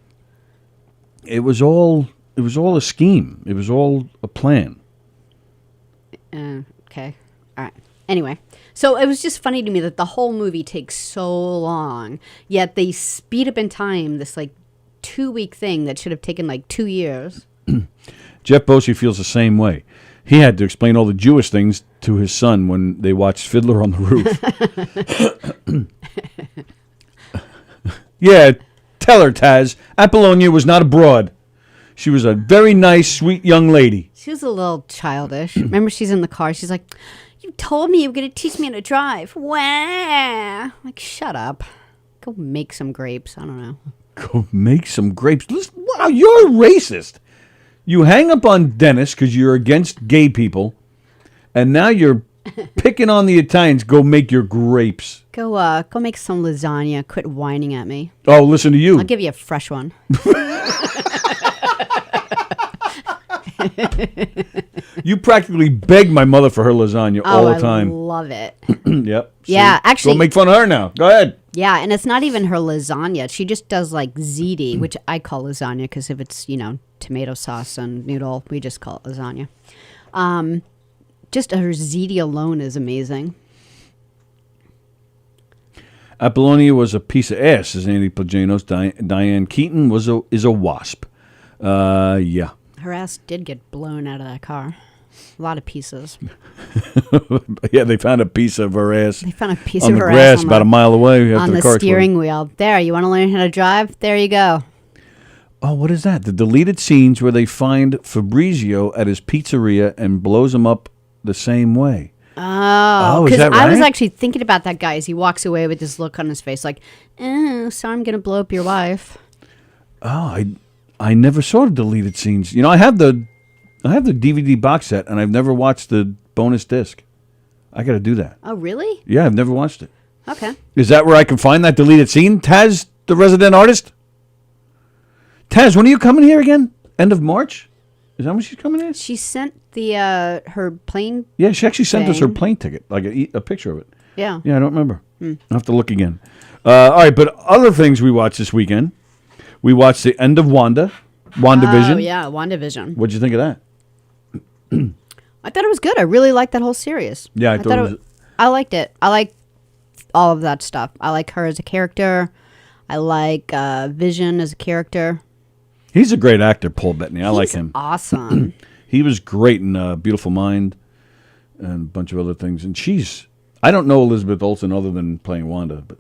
It was all a scheme. It was all a plan. Okay. All right. Anyway, so it was just funny to me that the whole movie takes so long, yet they speed up in time this like 2-week thing that should have taken like 2 years. Jeff Bosey feels the same way. He had to explain all the Jewish things to his son when they watched Fiddler on the Roof. Yeah, tell her, Taz. Apollonia was not a broad. She was a very nice, sweet young lady. She was a little childish. Remember, she's in the car. She's like, "You told me you were going to teach me how to drive." Wah. Like, shut up. Go make some grapes. I don't know. Go make some grapes. Listen, wow, you're a racist. You hang up on Dennis because you're against gay people, and now you're picking on the Italians. Go make your grapes. Go make some lasagna. Quit whining at me. Oh, listen to you. I'll give you a fresh one. You practically beg my mother for her lasagna all the time. I love it. Yep. Yeah, actually. Don't make fun of her now. Go ahead. Yeah, and it's not even her lasagna. She just does like ziti, which I call lasagna because if it's, tomato sauce and noodle, we just call it lasagna. Just her ziti alone is amazing. Apollonia was a piece of ass, says Andy Plagianos. Diane Keaton is a wasp. Yeah. Her ass did get blown out of that car. A lot of pieces. Yeah, they found a piece of her ass. They found a piece on of the her grass ass about a mile away after on the car steering exploded. wheel. There, you want to learn how to drive? There you go. Oh, what is that? The deleted scenes where they find Fabrizio at his pizzeria and blows him up the same way. Oh, is because that I was right? actually thinking about that guy as he walks away with this look on his face like, so I'm going to blow up your wife. Oh, I never saw the deleted scenes. I have the DVD box set, and I've never watched the bonus disc. I got to do that. Oh, really? Yeah, I've never watched it. Okay. Is that where I can find that deleted scene? Taz, the resident artist? Taz, when are you coming here again? End of March? Is that when she's coming in? She sent the her plane. Yeah, she actually sent us her thing. plane ticket, like a picture of it. Yeah. Yeah, I don't remember. I'll have to look again. All right, but other things we watched this weekend. We watched the end of WandaVision. Oh, yeah, WandaVision. What'd you think of that? I thought it was good. I really liked that whole series. Yeah, I thought it was... I liked it. I like all of that stuff. I like her as a character. I like Vision as a character. He's a great actor, Paul Bettany. I like him. Awesome. He was great in Beautiful Mind and a bunch of other things. And I don't know Elizabeth Olsen other than playing Wanda, but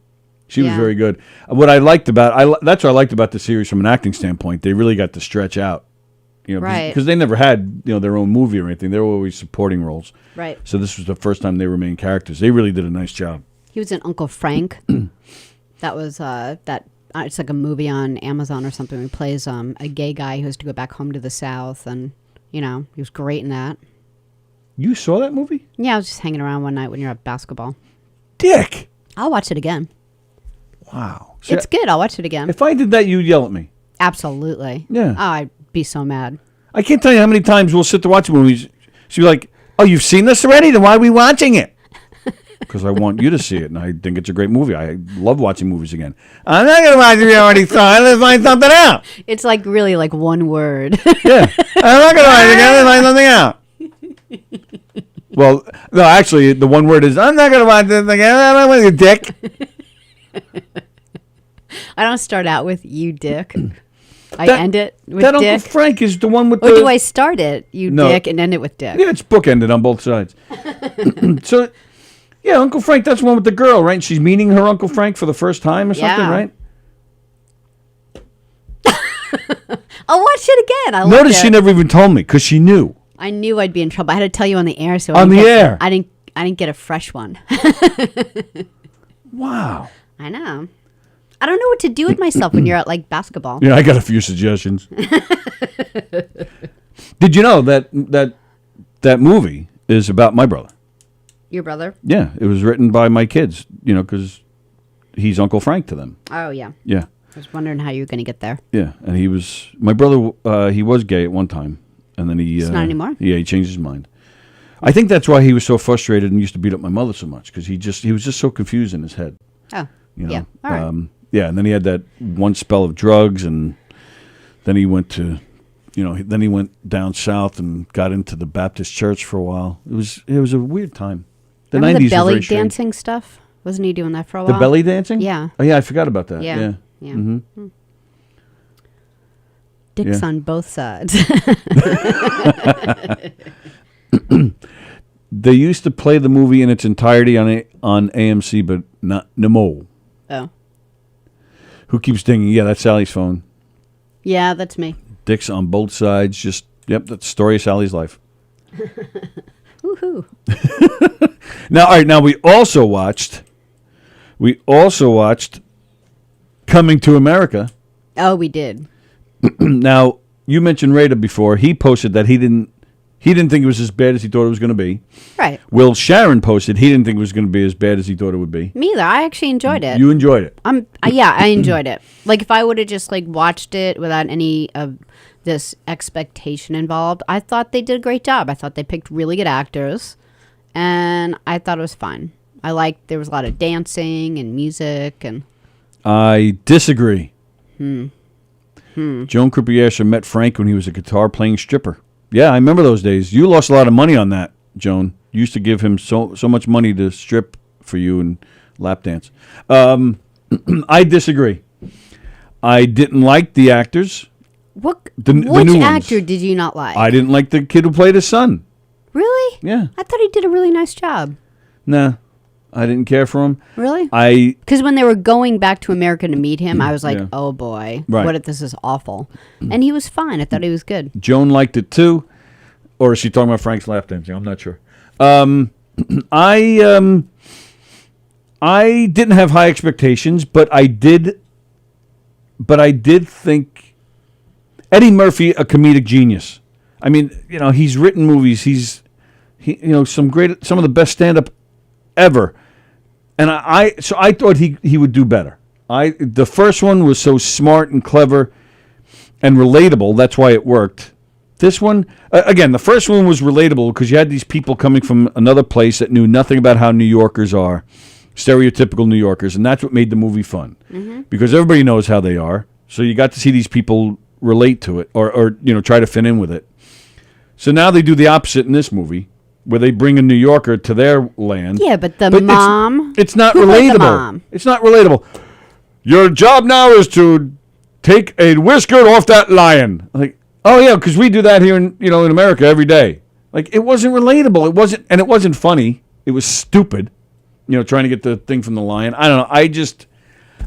She was Yeah. very good. What I liked about that's what I liked about the series from an acting standpoint. They really got to stretch out, Right. because they never had their own movie or anything. They were always supporting roles. Right. So this was the first time they were main characters. They really did a nice job. He was in Uncle Frank. That was it's like a movie on Amazon or something. He plays a gay guy who has to go back home to the South, and he was great in that. You saw that movie? Yeah, I was just hanging around one night when you're at basketball. Dick. I'll watch it again. Wow. It's good. I'll watch it again. If I did that, you'd yell at me. Absolutely. Yeah. Oh, I'd be so mad. I can't tell you how many times we'll sit to watch movies. She'll be like, "Oh, you've seen this already? Then why are we watching it?" Because I want you to see it, and I think it's a great movie. I love watching movies again. I'm not going to watch it if you already saw it. Let's find something out. It's like really like one word. Yeah. I'm not going to watch it again. Let's find something out. Well, no, actually, the one word is, I'm not going to watch this again. I'm not with you, dick. I don't start out with "you dick." I That- end it with that "dick." Uncle Frank is the one with Or the... do I start it "you No. dick" and end it with "dick"? Yeah, it's bookended on both sides. So, yeah, Uncle Frank, that's the one with the girl, right? She's meeting her Uncle Frank for the first time or something, Yeah. right? I'll watch it again. I Notice loved she it. never even told me, because she knew. I knew I'd be in trouble. I had to tell you on the air, so On the air? I didn't get a fresh one. Wow. I know. I don't know what to do with myself when you're at like basketball. Yeah, I got a few suggestions. Did you know that movie is about my brother? Your brother? Yeah, it was written by my kids, because he's Uncle Frank to them. Oh yeah. Yeah. I was wondering how you were going to get there. Yeah, and my brother, he was gay at one time, and then he... He's not anymore? Yeah, he changed his mind. I think that's why he was so frustrated and used to beat up my mother so much, because he was just so confused in his head. Oh. Yeah. All right. Yeah, and then he had that one spell of drugs, and then he went to, then he went down south and got into the Baptist church for a while. It was a weird time. Remember 90s the was belly very strange. dancing stuff? Wasn't he doing that for a while? The belly dancing? Yeah. Oh, yeah, I forgot about that. Yeah. Yeah. Yeah. Mm-hmm. Dicks Yeah. on both sides. They used to play the movie in its entirety on AMC, but not no more. Oh. Who keeps dinging? Yeah, that's Sally's phone. Yeah, that's me. Dicks on both sides. That's the story of Sally's life. Woohoo. Now, all right. Now we also watched Coming to America. Oh, we did. Now you mentioned Rada before. He posted that he didn't think it was as bad as he thought it was going to be. Right. Will Sharon posted he didn't think it was going to be as bad as he thought it would be. Me either. I actually enjoyed it. You enjoyed it. Yeah, I enjoyed it. Like if I would have just like watched it without any of this expectation involved, I thought they did a great job. I thought they picked really good actors, and I thought it was fun. I liked there was a lot of dancing and music and. I disagree. Joan Croupier met Frank when he was a guitar-playing stripper. Yeah, I remember those days. You lost a lot of money on that, Joan. You used to give him so much money to strip for you and lap dance. I disagree. I didn't like the actors. Which new ones. actor did you not like? I didn't like the kid who played his son. Really? Yeah. I thought he did a really nice job. Nah, I didn't care for him. Really? Because when they were going back to America to meet him, I was like, Yeah. oh boy, Right. what if this is awful? And he was fine. I thought he was good. Joan liked it too. Or is she talking about Frank's lap dancing? I'm not sure. I didn't have high expectations, but I did think Eddie Murphy, a comedic genius. I mean, he's written movies. He's some of the best stand-up ever. And I thought he would do better. The first one was so smart and clever and relatable. That's why it worked. This one, again, the first one was relatable because you had these people coming from another place that knew nothing about how New Yorkers are, stereotypical New Yorkers, and that's what made the movie fun. Mm-hmm. Because everybody knows how they are. So you got to see these people relate to it or try to fit in with it. So now they do the opposite in this movie, where they bring a New Yorker to their land. Yeah, but mom... It's not Who played relatable. the mom? It's not relatable. Your job now is to take a whisker off that lion. Like, oh yeah, because we do that here in America every day. Like, it wasn't relatable. It wasn't funny. It was stupid. Trying to get the thing from the lion. I don't know.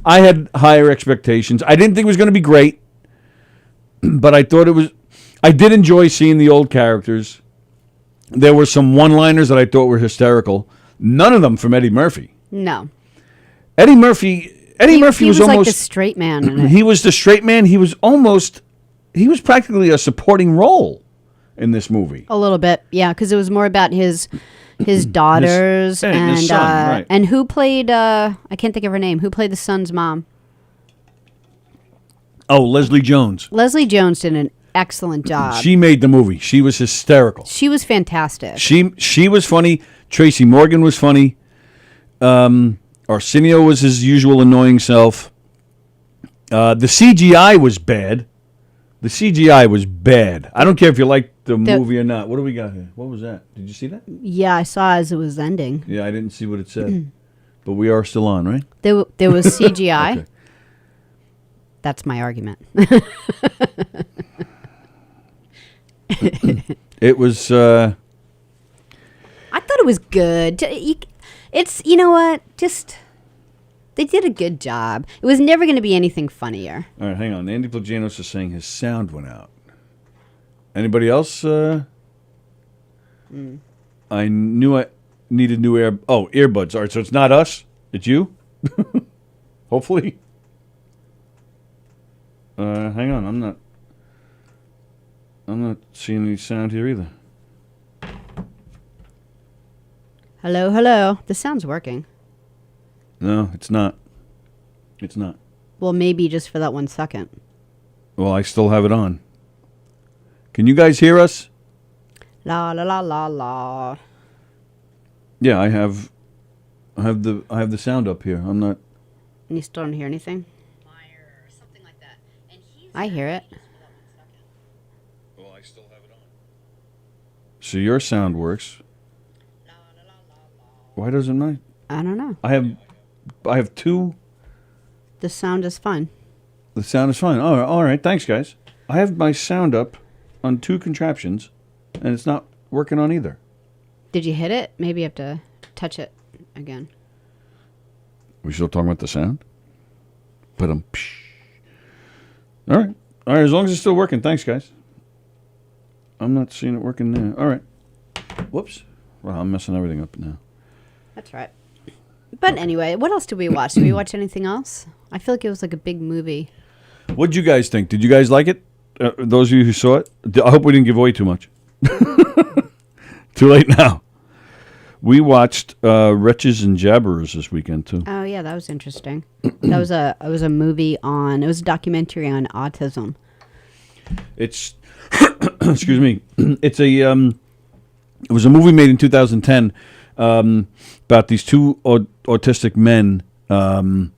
I had higher expectations. I didn't think it was going to be great, but I thought it was. I did enjoy seeing the old characters. There were some one-liners that I thought were hysterical. None of them from Eddie Murphy. No. Eddie Murphy was almost like the straight man in it. He was the straight man. He was practically a supporting role in this movie. A little bit, yeah, because it was more about his daughters and his son, right. and who played I can't think of her name. Who played the son's mom? Oh, Leslie Jones. Leslie Jones did an excellent job. She made the movie. She was hysterical. She was fantastic. She was funny. Tracy Morgan was funny. Arsenio was his usual annoying self. The CGI was bad. The CGI was bad. I don't care if you like the movie or not. What do we got here? What was that? Did you see that? Yeah, I saw as it was ending. Yeah, I didn't see what it said. But we are still on, right? There was CGI. Okay. That's my argument. It was. I thought it was good. It's, you know what? Just, they did a good job. It was never going to be anything funnier. All right, hang on. Andy Plagianos is saying his sound went out. Anybody else? I knew I needed new earbuds. All right, so it's not us. It's you? Hopefully. Hang on. I'm not seeing any sound here either. Hello, hello. The sound's working. No, it's not. It's not. Well, maybe just for that 1 second. Well, I still have it on. Can you guys hear us? La la la la la. Yeah, I have the sound up here. I'm not. And you still don't hear anything? I hear it. Well, I still have it on. So your sound works. Why doesn't mine? I don't know. I have two. The sound is fine. The sound is fine. All right. Thanks, guys. I have my sound up on two contraptions, and it's not working on either. Did you hit it? Maybe you have to touch it again. We still talking about the sound? But All right. As long as it's still working. Thanks, guys. I'm not seeing it working there. All right. Whoops. Well, I'm messing everything up now. That's right. But anyway, what else did we watch? Did we watch anything else? I feel like it was like a big movie. What'd you guys think? Did you guys like it? Those of you who saw it? I hope we didn't give away too much. Too late now. We watched Wretches and Jabberers this weekend, too. Oh, yeah, that was interesting. It was a movie it was a documentary on autism. It's, excuse me, it was a movie made in 2010 about these two autistic men. One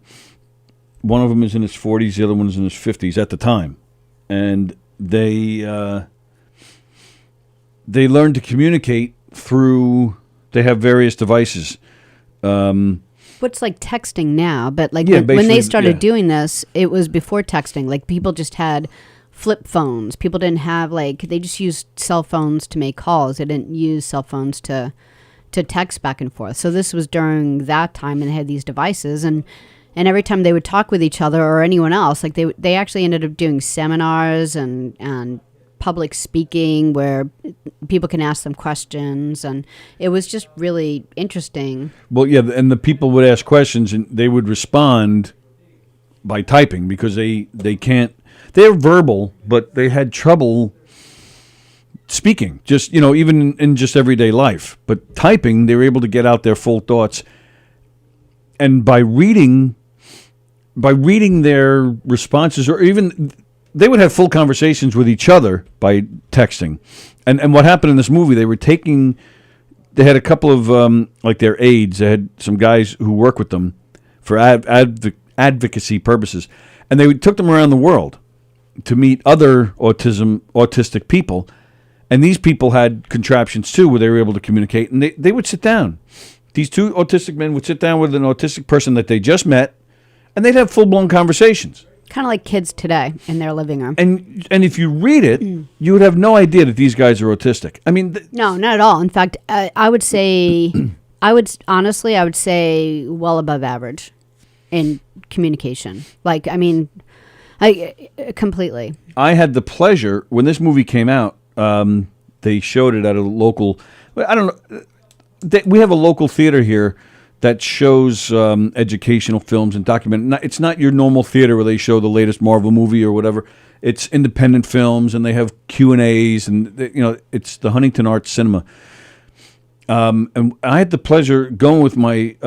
of them is in his 40s, the other one is in his 50s at the time. And they learn to communicate through, they have various devices. What's like texting now, but like Yeah, when they basically, started yeah. doing this, it was before texting. Like people just had flip phones. People didn't have they just used cell phones to make calls. They didn't use cell phones to text back and forth. So this was during that time, and they had these devices, and every time they would talk with each other or anyone else, like they actually ended up doing seminars and public speaking where people can ask them questions, and it was just really interesting. Well, yeah, and the people would ask questions, and they would respond by typing because they can't. They're verbal, but they had trouble speaking. Just even in just everyday life, but typing, they were able to get out their full thoughts, and by reading their responses, or even they would have full conversations with each other by texting. And what happened in this movie, they had a couple of, their aides. They had some guys who work with them for advocacy purposes. And they took them around the world to meet other autistic people. And these people had contraptions, too, where they were able to communicate. And they would sit down. These two autistic men would sit down with an autistic person that they just met, and they'd have full-blown conversations. Kind of like kids today in their living room. And if you read it, you would have no idea that these guys are autistic. I mean... No, not at all. In fact, I would say, I would say well above average in communication. Like, I mean, I completely. I had the pleasure when this movie came out. They showed it at a local. I don't know. We have a local theater here that shows educational films and It's not your normal theater where they show the latest Marvel movie or whatever. It's independent films, and they have Q&As, and it's the Huntington Arts Cinema. And I had the pleasure going with my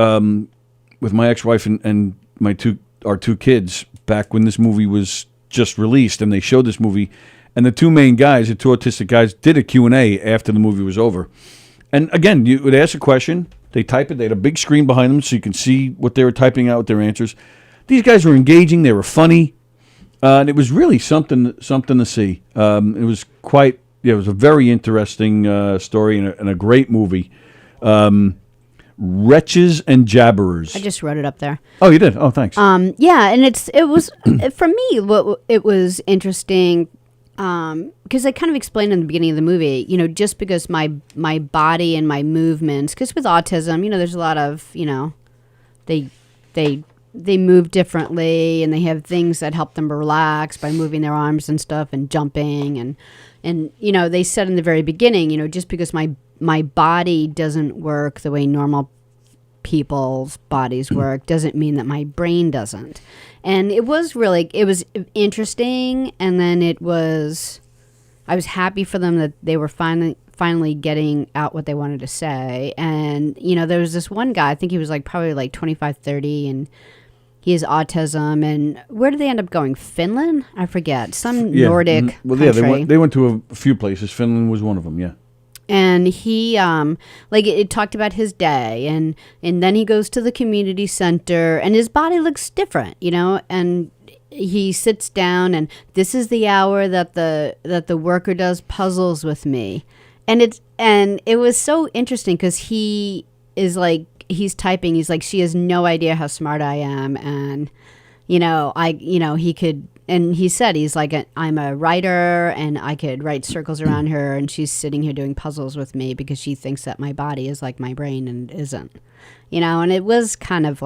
ex-wife and our two kids back when this movie was just released, and they showed this movie, and the two main guys, the two autistic guys, did a Q&A after the movie was over. And again, you would ask a question, they type it, they had a big screen behind them so you can see what they were typing out with their answers. These guys were engaging, they were funny, and it was really something to see. It was it was a very interesting story and a great movie. Wretches and Jabberers. I just wrote it up there. Oh, you did? Oh, thanks. Yeah, and it was for me. It was interesting because I kind of explained in the beginning of the movie. Just because my body and my movements, because with autism, there's a lot of they move differently, and they have things that help them relax by moving their arms and stuff and jumping and they said in the very beginning, just because my body doesn't work the way normal people's bodies work doesn't mean that my brain doesn't. And it was interesting, and then I was happy for them that they were finally getting out what they wanted to say. And there was this one guy, I think he was probably 25, 30, and he has autism. And where did they end up going? Finland? I forget. Some Nordic country. Yeah, they went to a few places. Finland was one of them, yeah. And he, it talked about his day, and then he goes to the community center, and his body looks different, and he sits down, and this is the hour that the worker does puzzles with me, and it was so interesting because he is he's typing, he's she has no idea how smart I am, and he could. And he said, he's I'm a writer, and I could write circles around her, and she's sitting here doing puzzles with me because she thinks that my body is like my brain, and it isn't. And it was kind of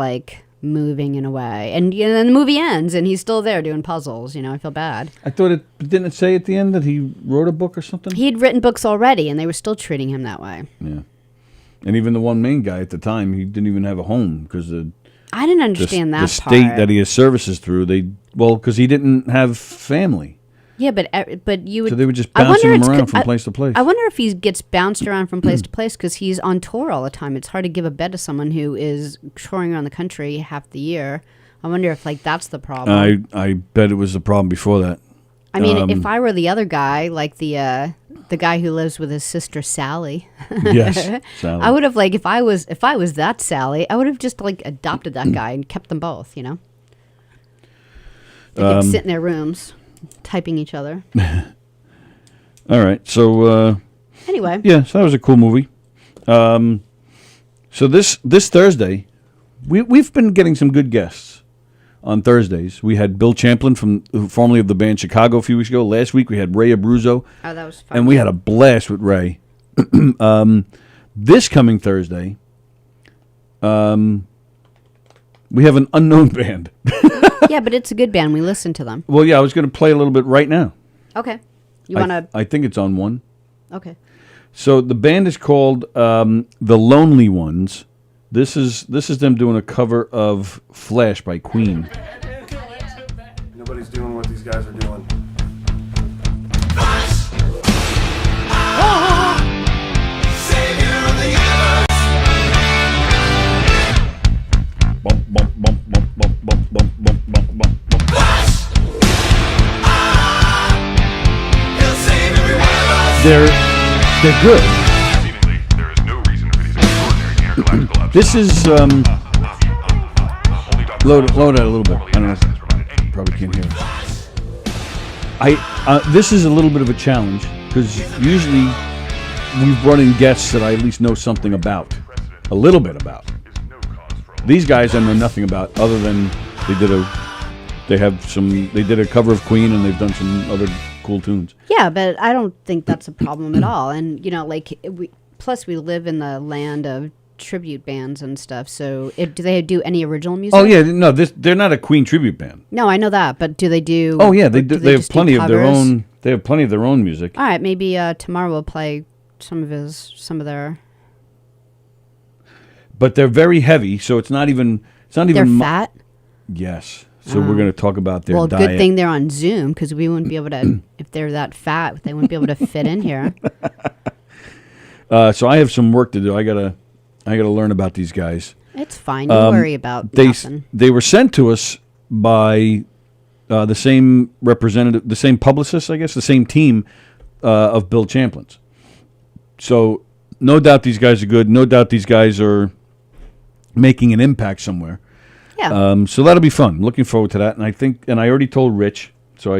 moving in a way. And then the movie ends, and he's still there doing puzzles. I feel bad. I thought didn't it say at the end that he wrote a book or something? He'd written books already, and they were still treating him that way. Yeah. And even the one main guy at the time, he didn't even have a home because I didn't understand that the state that he has services through, because he didn't have family. Yeah, but you would. So they were just bouncing him around from place to place. I wonder if he gets bounced around from place to place because he's on tour all the time. It's hard to give a bed to someone who is touring around the country half the year. I wonder if that's the problem. I bet it was the problem before that. I mean, if I were the other guy, the guy who lives with his sister Sallie. Yes, Sallie. I would have if I was that Sallie, I would have just adopted that guy and kept them both. They could sit in their rooms, typing each other. All right, so anyway, yeah, so that was a cool movie. So this Thursday, we've been getting some good guests. On Thursdays, we had Bill Champlin, formerly of the band Chicago, a few weeks ago. Last week, we had Ray Abruzzo. Oh, that was fun. And we had a blast with Ray. This coming Thursday, we have an unknown band. Yeah, but it's a good band. We listen to them. Well, yeah, I was going to play a little bit right now. Okay. You want to? I think it's on one. Okay. So the band is called The Lonely Ones. This is them doing a cover of Flash by Queen. Nobody's doing what these guys are doing. They're good. This is load it a little bit. I don't know. Probably can't hear it. This is a little bit of a challenge because usually we've brought in guests that I at least know something about, a little bit about. These guys I know nothing about other than they did a cover of Queen and they've done some other cool tunes. Yeah, but I don't think that's a problem at all. And plus we live in the land of tribute bands and stuff. So do they do any original music? Oh yeah, no, they're not a Queen tribute band. No, I know that, but do they do? Oh yeah, they do. They have just do plenty of their covers? own. They have plenty of their own music. All right, maybe tomorrow we'll play some of their. But they're very heavy, so it's not even. They're fat. Yes. So we're going to talk about their diet. Well, good thing they're on Zoom because we wouldn't be able to. If they're that fat, they wouldn't be able to fit in here. So I have some work to do. I gotta learn about these guys. It's fine. Don't worry about nothing. They were sent to us by the same representative, the same publicist, I guess, the same team of Bill Champlin's. So no doubt these guys are good. No doubt these guys are making an impact somewhere. Yeah. So that'll be fun. Looking forward to that. And I already told Rich, so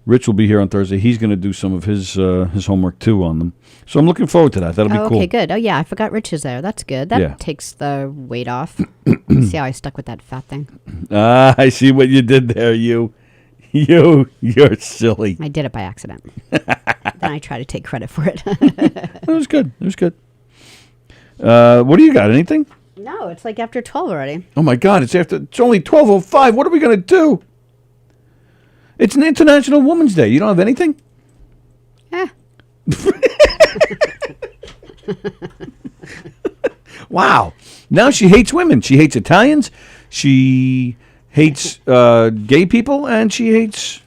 Rich will be here on Thursday. He's gonna do some of his homework too on them. So I'm looking forward to that. That'll be cool. Okay, good. Oh yeah, I forgot Rich is there. That's good. That takes the weight off. See how I stuck with that fat thing? I see what you did there. You're silly. I did it by accident. Then I try to take credit for it. It was good. It was good. What do you got? Anything? No, it's like after 12 already. Oh my God! It's only 12:05. What are we gonna do? It's an International Women's Day. You don't have anything? Yeah. Wow. Now she hates women. She hates Italians. She hates gay people, and she hates.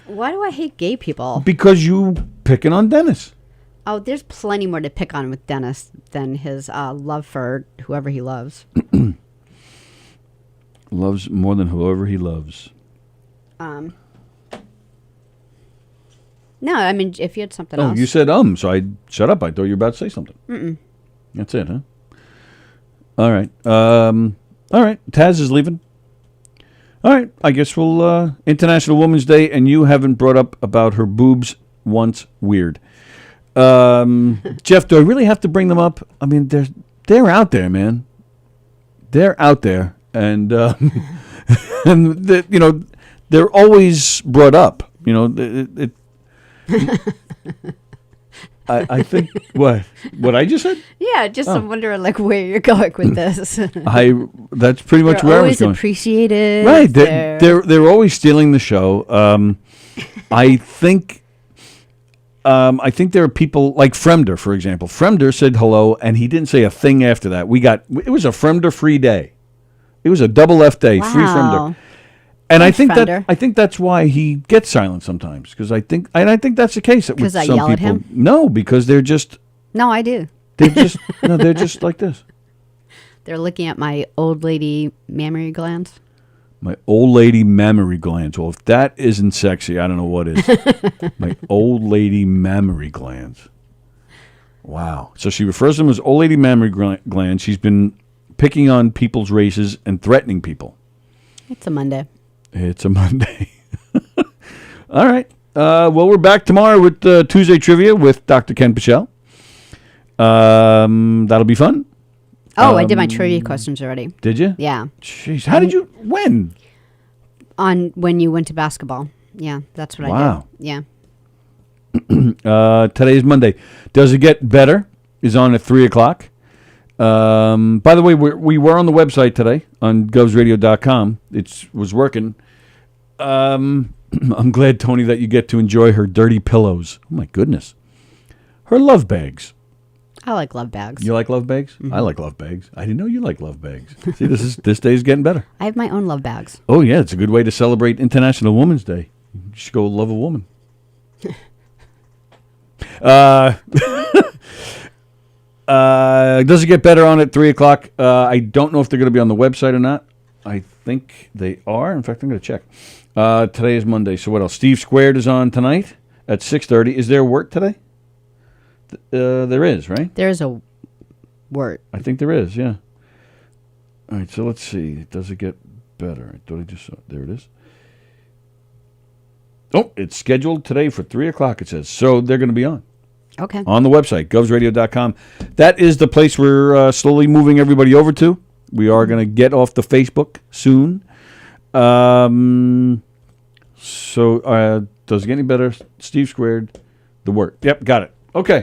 Why do I hate gay people? Because you picking on Dennis. Oh, there's plenty more to pick on with Dennis than his love for whoever he loves. Loves more than whoever he loves. No, I mean, if you had something Oh, else. you said so I shut up. I thought you were about to say something. Mm-mm. That's it, huh? All right. All right. Taz is leaving. All right. I guess we'll International Women's Day, and you haven't brought up about her boobs once. Weird. Jeff, do I really have to bring them up? I mean, they're out there, man. They're out there, and and they're always brought up. I think what I just said. Yeah, just I'm wondering like where you're going with this. That's pretty much They're where I was always going. appreciated. Right, they're always stealing the show. I think there are people like Fremder, for example. Fremder said hello, and he didn't say a thing after that. It was a Fremder free day. It was a double F day, free Fremder. And Thanks, I think that's why he gets silent sometimes, because I think that's the case with Because I some yell at people. him? No, because they're just No, I do. they're just like this. They're looking at my old lady mammary glands. My old lady mammary glands. Well, if that isn't sexy, I don't know what is. My old lady mammary glands. Wow. So she refers to them as old lady mammary glands. She's been picking on people's races and threatening people. It's a Monday. It's a Monday. All right. Well, we're back tomorrow with Tuesday Trivia with Dr. Ken Pichel. That'll be fun. Oh, I did my trivia questions already. Did you? Yeah. Jeez. How did you? When? When you went to basketball. Yeah, that's what I did. Yeah. Today's Monday. Does it get better? Is on at 3:00. By the way, we were on the website today on govsradio.com. It was working. I'm glad, Tony, that you get to enjoy her dirty pillows. Oh, my goodness. Her love bags. I like love bags. You like love bags? Mm-hmm. I like love bags. I didn't know you like love bags. See, this day is getting better. I have my own love bags. Oh, yeah. It's a good way to celebrate International Women's Day. You should go love a woman. Does it get better on at 3:00? I don't know if they're going to be on the website or not. I think they are. In fact, I'm going to check. Today is Monday. So what else? Steve Squared is on tonight at 6:30. Is there work today? There is, right? There is a word. I think there is, yeah. All right, so let's see. Does it get better? I thought I just saw it. There it is. Oh, it's scheduled today for 3:00, it says. So they're going to be on. Okay. On the website, govsradio.com. That is the place we're slowly moving everybody over to. We are going to get off the Facebook soon. So does it get any better? Steve Squared, the work. Yep, got it. Okay.